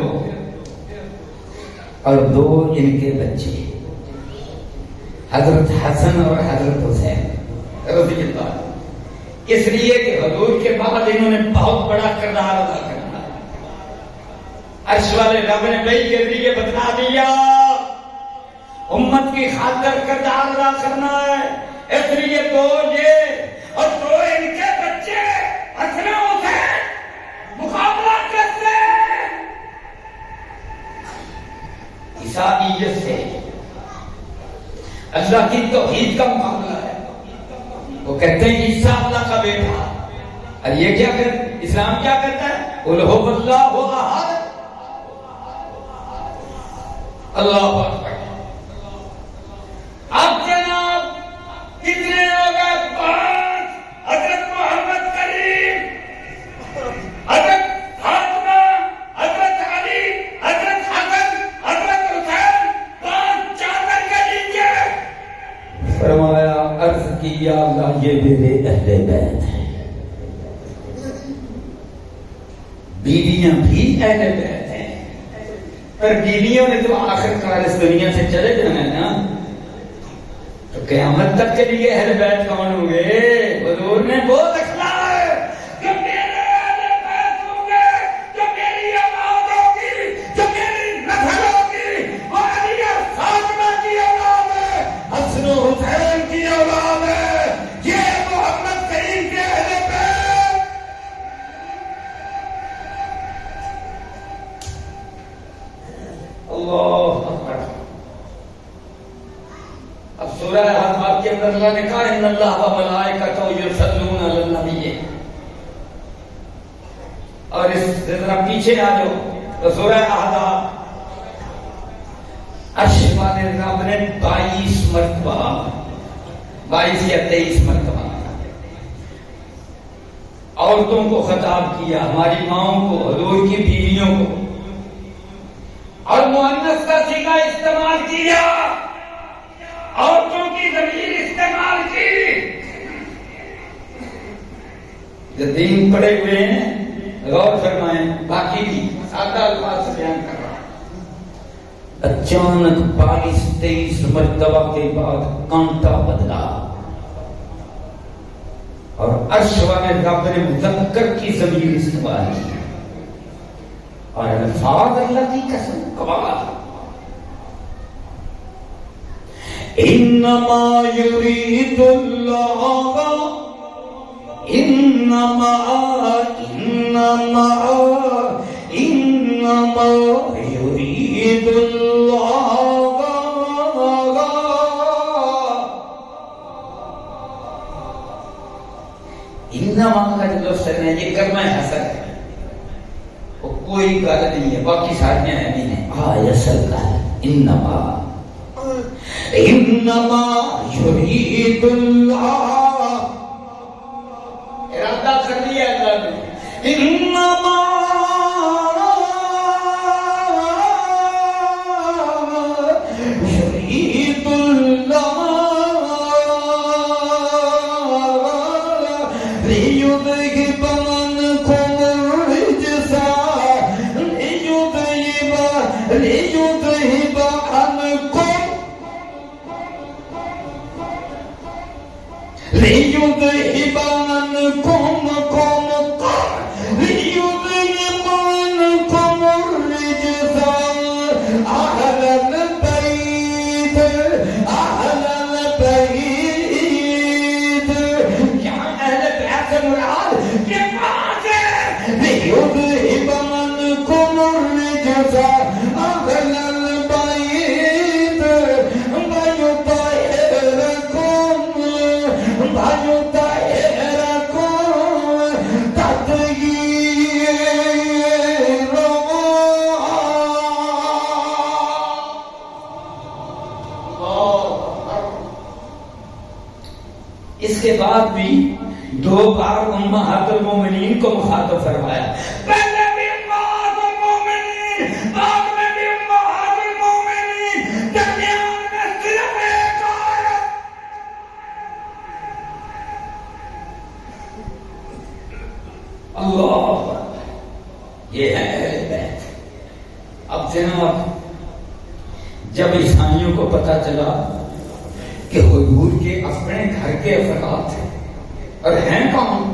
اور 2 ان کے بچے، حضرت حسن اور حضرت حسین رضی اللہ عنہ. اس لیے کہ حضور کے بعد انہوں نے بہت بڑا کردار ادا کرنا. عرش والے رب نے بھائی کے ذریعے بتلا دیا امت کی خاطر کردار ادا کرنا ہے، اس لیے دو یہ اور دو ان کے بچے حسن حسین مقابلہ کرتے عیسائیت سے، اللہ کی توحید کا مقابلہ ہے۔ وہ کہتے ہیں عیسیٰ اللہ کا بیٹا، اور یہ کیا کرتا، اسلام کیا کرتا ہے، قل هو اللہ احد اللہ اکبر۔ اب جناب کتنے ہو گئے؟ 5۔ حضرت محمد کریم، حضرت فاطمہ، حضرت علی، حضرت حسن، حضرت حسین، 5 چادر کے نیچے فرمایا عرض کی یا اللہ یہ میرے اہل بیت ہیں، بیویاں بھی اہل بیت ہیں، پر بیویوں نے تو آخر کار اس دنیا سے چلے جانا ہے نا، تو قیامت تک کے لیے اہل بیت کون ہوں گے؟ حضور نے بہت اخلا ہے کہ میرے اہل بیت ہوں گے جو میری اولاد ہوگی، جو میری نسل ہوگی، وہ علی اور فاطمہ کی اولاد ہے، حسن و حسین کی اولاد ہے، یہ محمد کریم کے اہل بیت۔ اللہ اکبر۔ اب سورہ احزاب کے اندر اللہ نے کہا ان اللہ و ملائکتہ یصلون علی النبی، اور اس سے ذرا پیچھے آ جاؤ تو سورہ احزاب عرش والے رب نے 22 مرتبہ 22 یا 23 مرتبہ عورتوں کو خطاب کیا، ہماری ماؤں کو، حضور کی بیویوں کو، اور مؤنث کا صیغہ استعمال کیا، عورتوں کی ضمیر استعمال کی۔ جو دین پڑے ہوئے ہیں غور فرمائیں، باقی بھی سادہ الفاظ سے بیان کر رہا ہوں۔ اچانک 22-23 مرتبہ کے بعد کانٹا بدلا اور عرش والے رب نے مذکر کی ضمیر استعمال کی، اور الفاظ اللہ کی قسم کمال۔ انما یرید اللہ انما یرید اللہ انما کا جو لفظ ہے یہ کرنا حسن ہے، وہ کوئی گل نہیں ہے، باقی ساریاں ہیں بھی ہیں، اصل کا ہے انما یرید اللہ، ارادہ کر لیا اللہ نے، انما یرید اللہ لیذہب عنکم الرجس لیذہب عنکم لیذہب عنکم الرجس اہل البیت اہل البیت۔ یہاں اہل بیت سے مراد یہ بات ہے، لیذہب عنکم الرجس اہل البیت اس کے بعد بھی 2 بار امہات المومنین کو مخاطب فرمایا، پہلے بھی امہات المومنین، بعد میں بھی امہات المومنین، درمیان میں صرف ایک آیت۔ اللہ، یہ ہے اہل بیت۔ اب جناب جب عیسائیوں کو پتا چلا کہ حضور کے اپنے گھر کے افراد تھے اور ہیں کون،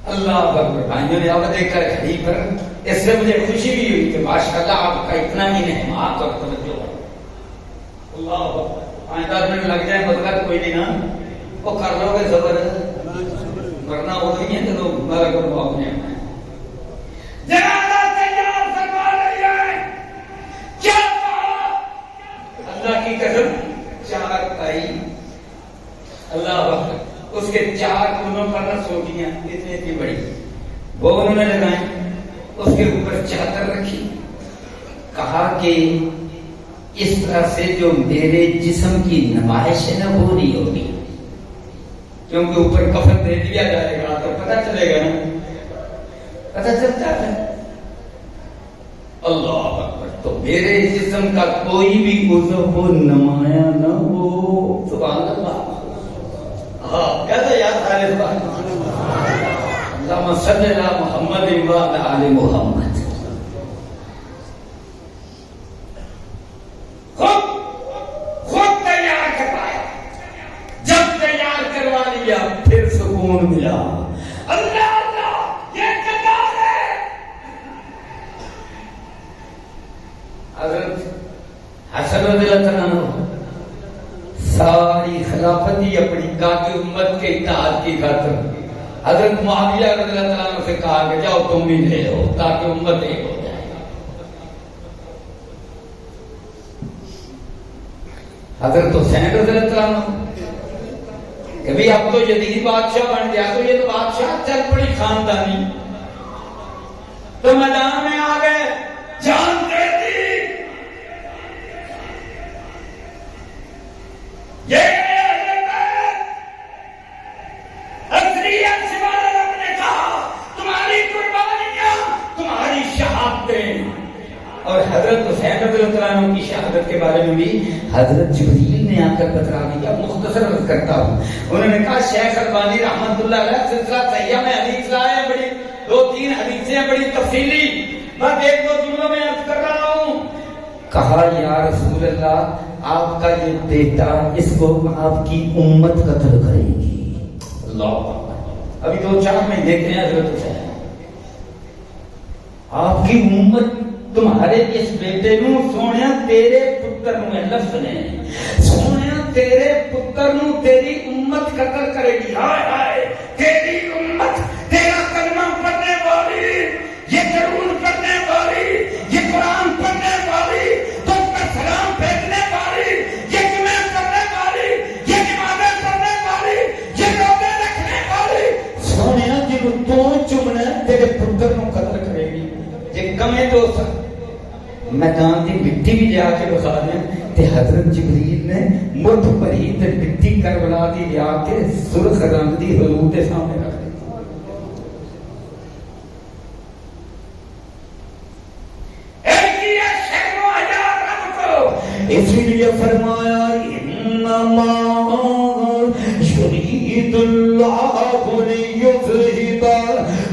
اللہ اکبر. بھائیوں نے اب دیکھ کر گھڑی پر اس سے مجھے خوشی بھی ہوئی کہ ماشاءاللہ آپ کا اتنا ہی نعمت اور توجہ ہے. اللہ اکبر. 5-10 منٹ لگ جائے مطلب کوئی نہیں نا, وہ کر لو گے صبر, ورنہ وہ نہیں ہے تو بارہ کو اپنے جنازہ تیار کروا رہی ہے. کیا اللہ کی قسم 4 آئی. اللہ اکبر. اس کے 4 کونوں پر نہ سوٹیاں اتنی اتنی بڑی وہ انہوں نے لگائیں, اس کے اوپر چادر رکھی. کہا کہ اس طرح سے جو میرے جسم کی نمائش ہے نا وہ نہیں ہوگی, کیونکہ اوپر کفن دے دیا جائے گا تو پتہ چلے گا نا, پتہ چلتا ہے. اللہ اکبر. تو میرے جسم کا کوئی بھی عضو وہ نمایاں نہ ہو. سبحان اللہ. ہاں کہتے یاد آ رہے اللہم صلی اللہ محمد وعلی آل محمد. خود تیار کروایا, جب تیار کروا لیا پھر سکون ملا. اللہ اللہ یہ قطار ہے. حضرت حسن رضی اللہ عنہ ساری خلافت ہی اپنی کافی امت کے اتحاد کی خاطر حضرت معاویہ رضی اللہ عنہ سے کہا کہ جاؤ تم بھی لے لو تاکہ امت ایک ہو جائے. حضرت حسین رضی اللہ عنہ کہ بھی اب تو یزید بادشاہ بن گیا تو یہ تو بادشاہ چل پڑی خاندانی, تو میدان میں آ گئے, جان دے دی. یہ اکثریت سے رب نے کہا تمہاری قربانیاں تمہاری شہادتیں. اور حضرت حسین رضی اللہ عنہ کی شہادت کے بارے میں بھی حضرت جبریل نے آ کر بتلا دیا. مختصر عرض کرتا ہوں. انہوں نے کہا شیخ البانی رحمت اللہ علیہ سلسلہ صحیحہ میں حدیث لائے ہیں, بڑی 2-3 حدیثیں ہیں بڑی تفصیلی, بس 1-2 جملوں میں عرض کر رہا ہوں. کہا یا رسول اللہ آپ کا یہ بیٹا اس کو آپ کی امت قتل کرے گی. اللہ ابھی 2-4 مہینے کے ہیں حضرت حسین, آپ کی امت تمہارے اس بیٹے نو سونے تیرے پتر نو لفظ نے سونے تیرے پتر نو تیری امت قتل کرے گی. ہائے ہائے تیری امت, تیرا کلمہ پڑھنے والی, یہ درود پڑھنے والی, یہ قرآن پڑھنے والی, تم پر سلام بھیجنے والی, یہ جمعہ پڑھنے والی, یہ نمازیں پڑھنے والی, یہ روزے رکھنے والی, سونے جن تو چمنا تیرے پتر نو قتل کرے گی. یہ کمیں تو میدان کی مٹی بھی لیا کے بخا دیں تے حضرت جبریل نے مٹھ پری تے مٹی کربلا دی لیا کے سرخ رنگ دی حضور کے سامنے رکھ دی. اس لیے فرمایا انما یرید اللہ لیذہب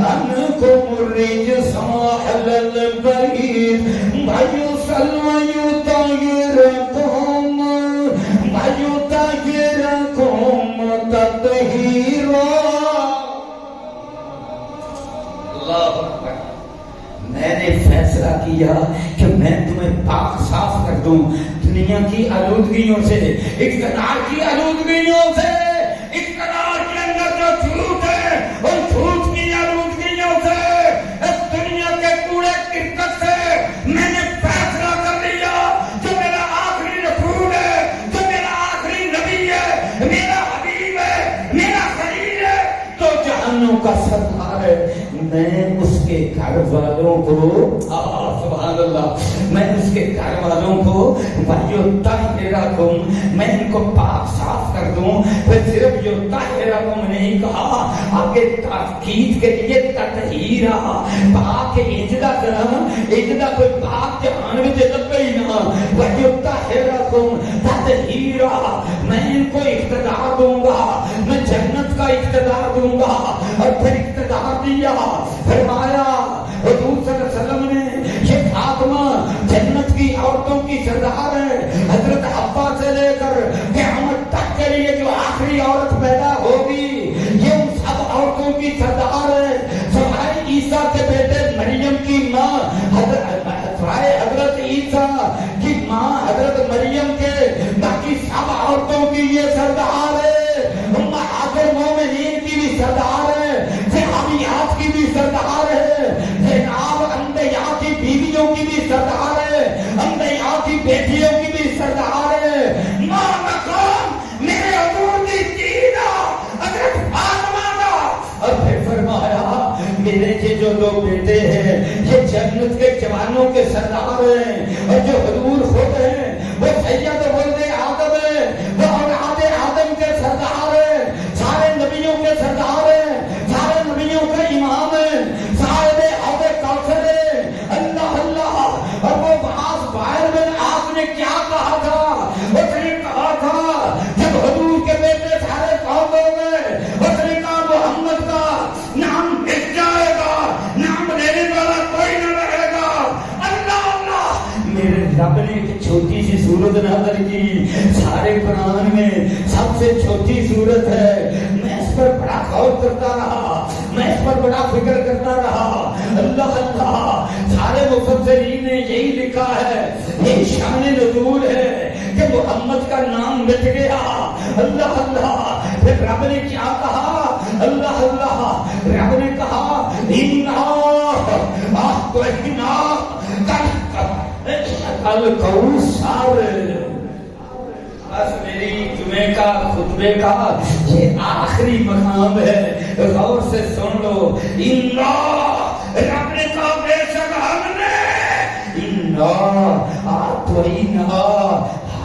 عنکم الرجس اہل البیت ویطہرکم تطہیرا. اللہ اکبر. میں نے فیصلہ کیا کہ میں تمہیں پاک صاف کر دوں دنیا کی آلودگیوں سے, اقتدار کی آلودگیوں سے, اقتدار کے اندر جو جھوٹ ہے اور جھوٹ کی آلودگیوں سے, اس دنیا کے کوڑے کرکٹ سے میں نے فیصلہ کر لیا. جو میرا آخری رسول ہے, جو میرا آخری نبی ہے, میرا حبیب ہے, میرا خلیل ہے, تو جہنم کا سردار ہے. میں اس کے گھر والوں کو سبحان اللہ, میں اس کے گھر والوں کو میں ان کو پاک صاف کر دوں. پھر صرف جو طاہرکم نہیں کہا, آگے تاکید کے لیے تطہیرا, پاک اجدا کرا, اجدا کوئی پاک جہان میں لبے ہی نہ, وَيُطَهِّرَكُمْ تَطْهِيرًا. میں ان کو اقتدار دوں گا, میں جنت کا اقتدار دوں گا. اور پھر اقتدار دیا, فرمایا حضور صلی اللہ علیہ وسلم نے یہ فاطمہ جنت کی عورتوں کی سردار ہے. حضرت حوا سے لے کر قیامت تک کے لیے جو آخری عورت پیدا ہوگی یہ ان سب عورتوں کی سردار ہے. جوانوں کے سردار ہیں، اور جو حضور خود ہیں وہ سید ولد آدم ہیں، وہ اولاد آدم کے سردار ہیں، سارے نبیوں کے سردار ہیں، سارے نبیوں کے امام ہیں، صاحب حوض کوثر ہیں۔ اللہ اللہ۔ اور وہ معاذ باہر میں آپ نے کیا کہا تھا؟ اس نے کہا تھا جب حضور کے بیٹے سارے فوت ہو گئے، اس نے کہا محمد کا نام مٹ جائے گا، نام لینے والا کوئی نہ رہے گا۔ اللہ اللہ۔ میرے رب نے ایک چھوٹی سی سورت نازل کی، سارے قرآن میں سب سے چھوٹی سورت ہے۔ میں اس پر بڑا غور کرتا رہا، میں اس پر بڑا فکر کرتا رہا۔ اللہ اللہ۔ سارے مفسرین نے یہی لکھا ہے، یہ شان نزول ہے کہ محمد کا نام مٹ گیا۔ اللہ اللہ۔ پھر رب نے کیا کہا؟ اللہ اللہ۔ رب نے کہا الکوثر۔ بس میری جمعے کا خطبے کا یہ آخری مقام ہے، غور سے سن لو۔ رب نے کہا بے شک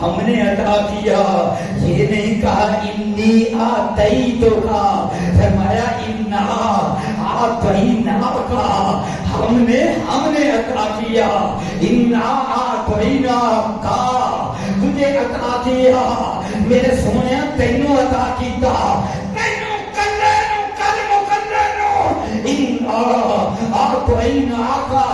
ہم نے عطا کیا، یہ نہیں کہا انی آتیتکا، فرمایا انا آتیناکا، ہم نے عطا کیا، انا آتیناکا، تجھے عطا کیا، میرے سونے تینوں عطا کیتا، تینوں کلے نو کل مکلے نو، انا آتیناکا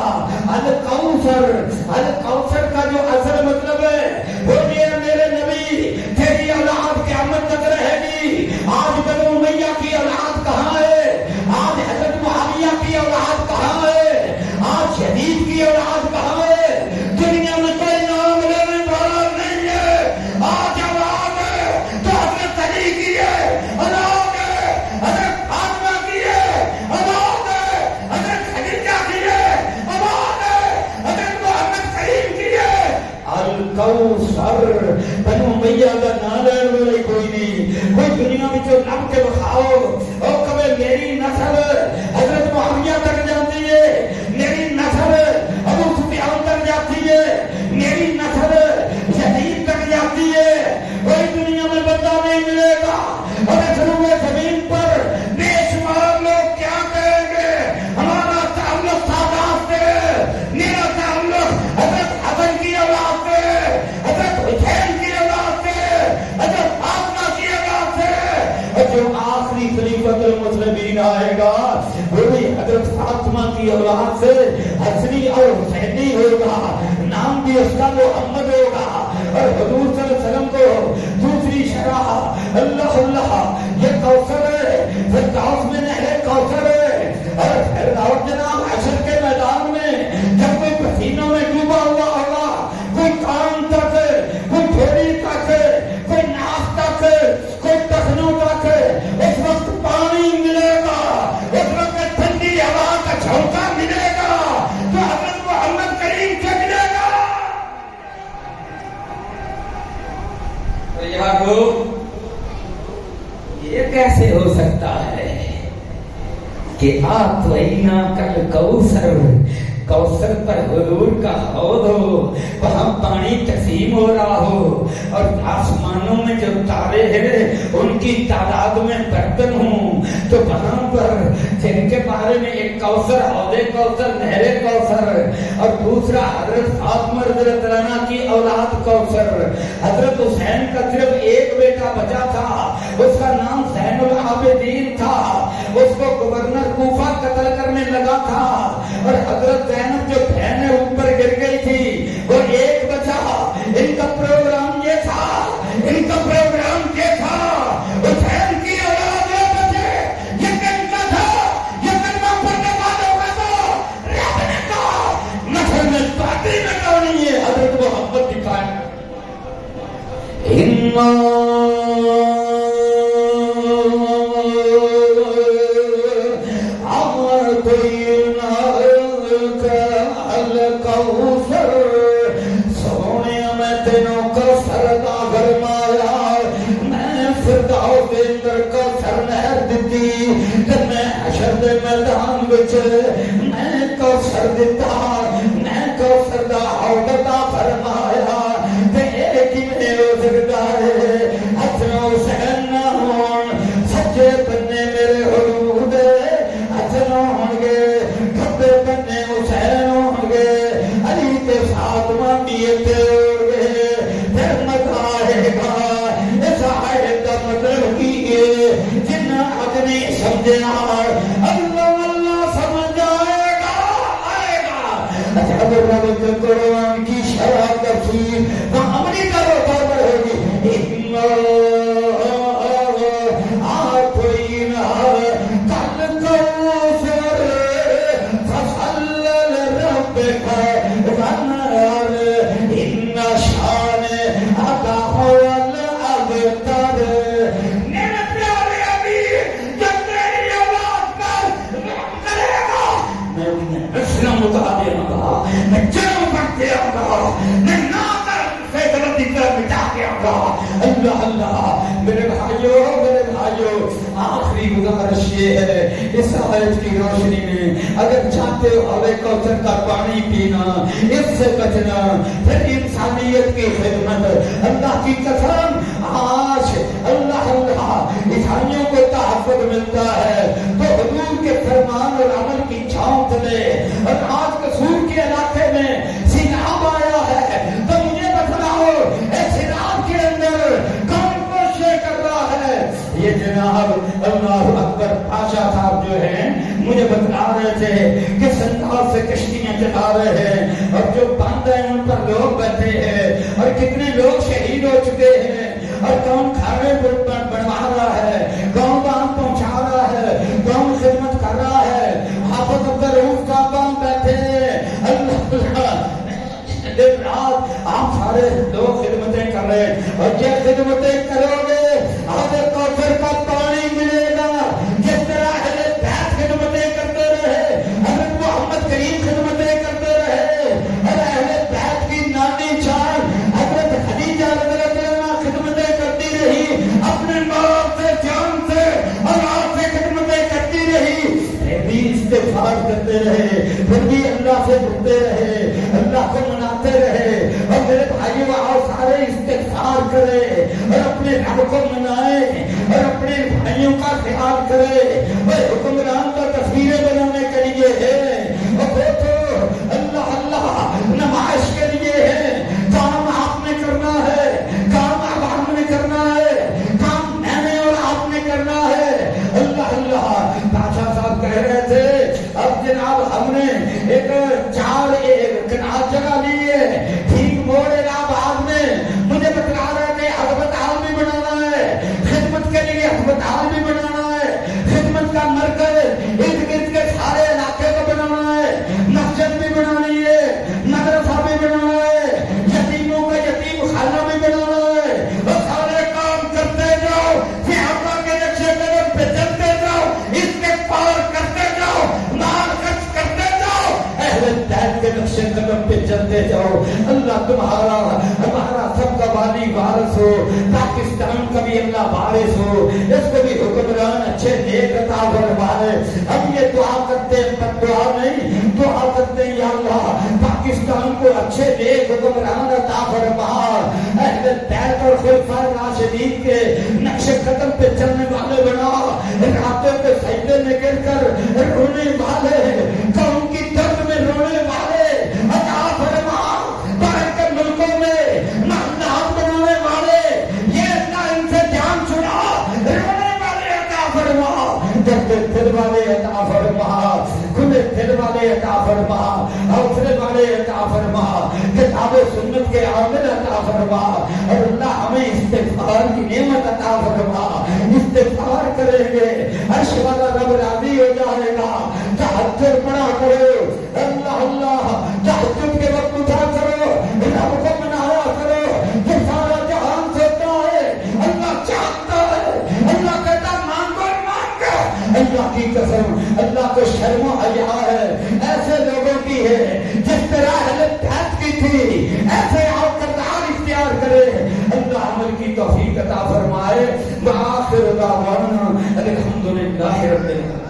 الکوثر۔ الکوثر کا جو اصل مطلب ہے وہ یہ میرے نبی تیری اولاد قیامت تک رہے گی۔ آج بنو امیہ کی اولاد کہاں ہے؟ آج حضرت معاویہ کی اولاد کہاں ہے؟ آج یزید کی اولاد کہاں ہے؟ دنیا میں کوئی نام لینے والا نہیں ہے۔ آج اولاد ہے تو حضرت علی کی ہے، اولاد ہے حضرت فاطمہ کی ہے، اولاد ہے حضرت خدیجہ کی ہے، اولاد ہے حضرت محمد کریم کی ہے۔ الکوثر بنو امیہ کا نام لینے والا کوئی نہیں۔ کوئی دنیا میں جو نام کے بخاؤ اور کبھی میری نسل حضرت معاویہ تک جاتی ہے، میری نسل ابو سفیان تک جاتی ہے، میری نسل یزید تک جاتی ہے، کوئی دنیا میں بندہ نہیں ملے گا۔ اور سروے زمین پر بے شمار لوگ کیا کہیں گے؟ ہمارا تعلق سادات سے، میرا تعلق حضرت حسن کی اولاد سے، حضرت حسین کی اولاد سے، حضرت فاطمہ کی اولاد سے۔ اور جو آخری خلیفۃ المسلمین آئے گا وہ بھی حضرت فاطمہ کی اولاد سے حسنی اور حسینی ہوگا، نام بھی اس کا محمد ہوگا۔ اور حضور صلی اللہ علیہ وسلم کو دوسری شرح اللہ اللہ یہ کوثر ہے، فردوس میں نہر کوثر ہے۔ اور فردوس جناب حشر کے میدان میں جب کوئی پسینوں میں ڈوبا ہوا ہوگا، کوئی کان تک، کوئی تھوڑی تک، کوئی ناک تک، کوئی ٹخنوں تک، اس وقت پانی ملے گا، اس وقت ٹھنڈی ہوا کا جھونکا ملے گا تو حضرت محمد کریم سے ملے گا۔ تو یہاں کو یہ کیسے ہو سکتا ہے کہ آتینا کل کوثر، کوثر پر حضور کا حوض ہو، وہاں پانی تقسیم ہو رہا ہو، اور آسمانوں میں جو تارے ہیں ان کی تعداد میں برتن ہوں، تو وہاں پر جن کے بارے میں ایک کوثر، حوض کوثر، نہر کوثر، اور دوسرا حضرت فاطمہ رضی اللہ عنہ کی اولاد کوثر۔ حضرت حسین کا صرف ایک بیٹا بچا تھا، اس کا نام زین العابدین تھا، اس کو گورنر کوفہ قتل کرنے لگا تھا، اور حضرت زینب جو بہن اوپر گر گئی تھی وہ ایک بچا۔ ان کا پروگرام یہ تھا، حسین کی اولاد یہ بچے، یہ کن کا تھا، یہ کلمہ پڑھنے والوں کا تھا۔ رب نے کہا نسل میں پاتی میں کہانی ہے، حضرت محمد دکھائے سونے میں تینوں کا سردا گرمایا، میں فردوس دے اندر کا سر نہر دتی، تے میں حشر دے میدان وچ میں کا سر دتا، میں کوثر دا حوض عطا فرمایا تے کیویں ہو سکدا ہے حسن حسین نہ ہون سجے بننے میرے حضور دے حسن ہون گے کھبے بننے حسین ہون گے علی تے فاطمہ میت ہون گے پھر مزہ آئے گا اس آیت کا مطلب کی ہے جنہ اپنے سمجھنا اللہ اللہ سمجھ آئے گا اگر رب قرآن کی شرح تفسیر وہ عملی کرو تو ہوگی اللہ اللہ میرے بھائیوں آخری گزارش یہ ہے اس آیت کی روشنی میں اگر چاہتے ہو حوض کوثر کا پانی پینا اس سے بچنا پھر انسانیت کی خدمت اللہ کی قسم آج اللہ اللہ عیسائیوں کو تحفظ ملتا ہے تو حضور کے فرمان اور عمل کی چھاؤں تلے اور آج قصور کے علاقے میں سیلاب آیا ہے تو مجھے بتلاؤ اس سیلاب کے اندر کون کوشش کر رہا ہے یہ جناب اللہ اکبر پاشا صاحب جو ہیں مجھے بتلا رہے تھے کہ انداز سے کشتیاں چلا رہے ہیں اور جو بند ہیں ان پر لوگ بیٹھے ہیں اور کتنے لوگ شہید ہو چکے ہیں اور کون کھانے بنوا رہا ہے کون باندھ پہنچا رہا ہے کون خدمت کر رہا ہے حافظ عبدالرؤوف کا کون بیٹھے اللہ دن رات آپ سارے لوگ خدمتیں کر رہے ہیں اور یہ خدمتیں کرو گے حوض کوثر کا پانی ملے گا جس طرح اہل بیت خدمتیں کرتے رہے حضرت محمد کریم خدمتیں کرتے رہے اور اہل بیت کی نانی جان حضرت خدیجہ رضی اللہ عنہا خدمتیں کرتی رہی اپنے مال سے جان سے اور آپ سے خدمتیں کرتی رہی پھر بھی استغفار کرتے رہے پھر بھی اللہ سے ڈرتے رہے اللہ کو مناتے رہے اور میرے بھائیوں آؤ سارے استغفار کرے اور اپنے رب کو منائے اور اپنے بھائیوں کا خیال کرے اور حکمران کا تصویریں بنانے کے لیے ہے اور دیکھو اللہ اللہ نمائش کے لیے ہے کام آپ نے کرنا ہے کام عوام نے کرنا ہے کام میں نے اور آپ نے کرنا ہے اللہ اللہ بادشاہ صاحب کہہ رہے تھے اب جناب ہم نے ایک چار کنار جگہ لی ہے ٹھیک موڑ الہٰباد میں مجھے بتلا رہے تھے ہسپتال بھی بنانا ہے خدمت کے لیے ہسپتال بھی بنانا ہے خدمت کا مرکز ارد گرد کے سارے علاقے کو بنانا ہے مسجد بھی بنانی ہے مدرسہ بھی بنانا ہے یتیموں کا یتیم خانہ بھی بنانا ہے اور سارے کام کرتے جاؤ صحابہ کے نقشے قدم پہ چلتے جاؤ استغفار کرتے جاؤ مال خرچ کرتے جاؤ اہل بیت کے نقشے قدم پہ چلتے جاؤ اللہ تمہارا ہمارا سب کا والی وارث ہو پاکستان کا بھی اللہ وارث ہو اس کو بھی حکمران اچھے نیک عطا فرمائے ہم یہ دعا کرتے ہیں پر دعا نہیں دعا کرتے ہیں یا اللہ پاکستان کو اچھے نیک حکمران عطا فرما اہل بیت اور خلفائے راشدین کے نقش قدم پہ چلنے والے بنا راتوں کے سجدے میں گر کر رونے والے قوم کی درد میں رونے والے عطا فرما باہر کے ملکوں میں محلات بنانے والے یہ اللہ ان سے جان چھڑا رونے والے عطا فرما درد دل والے عطا فرما کھلے دل والے عطا فرما حوصلے والے عطا فرما کتاب سنت کے عامل عطا فرما اور اللہ ہمیں استغفار کی نعمت عطا فرما استغفار کریں گے عرش والا رب راضی ہو جائے گا تہجد پڑھا کرو اللہ اللہ تہجد کے وقت اٹھا کرو رب کو منایا کرو جو سارا جہان سوتا ہے اللہ چاہتا ہے اللہ کہتا مانگو مانگو اللہ کی قسم اللہ کو شرم و حیا ہے ایسے لوگوں کی ہے جس طرح اہل بیت کی تھی ایسے آپ کردار اختیار کرے اللہ عمل کی توفیق عطا فرمائے وآخر دعوانا الحمدللہ رب العالمین.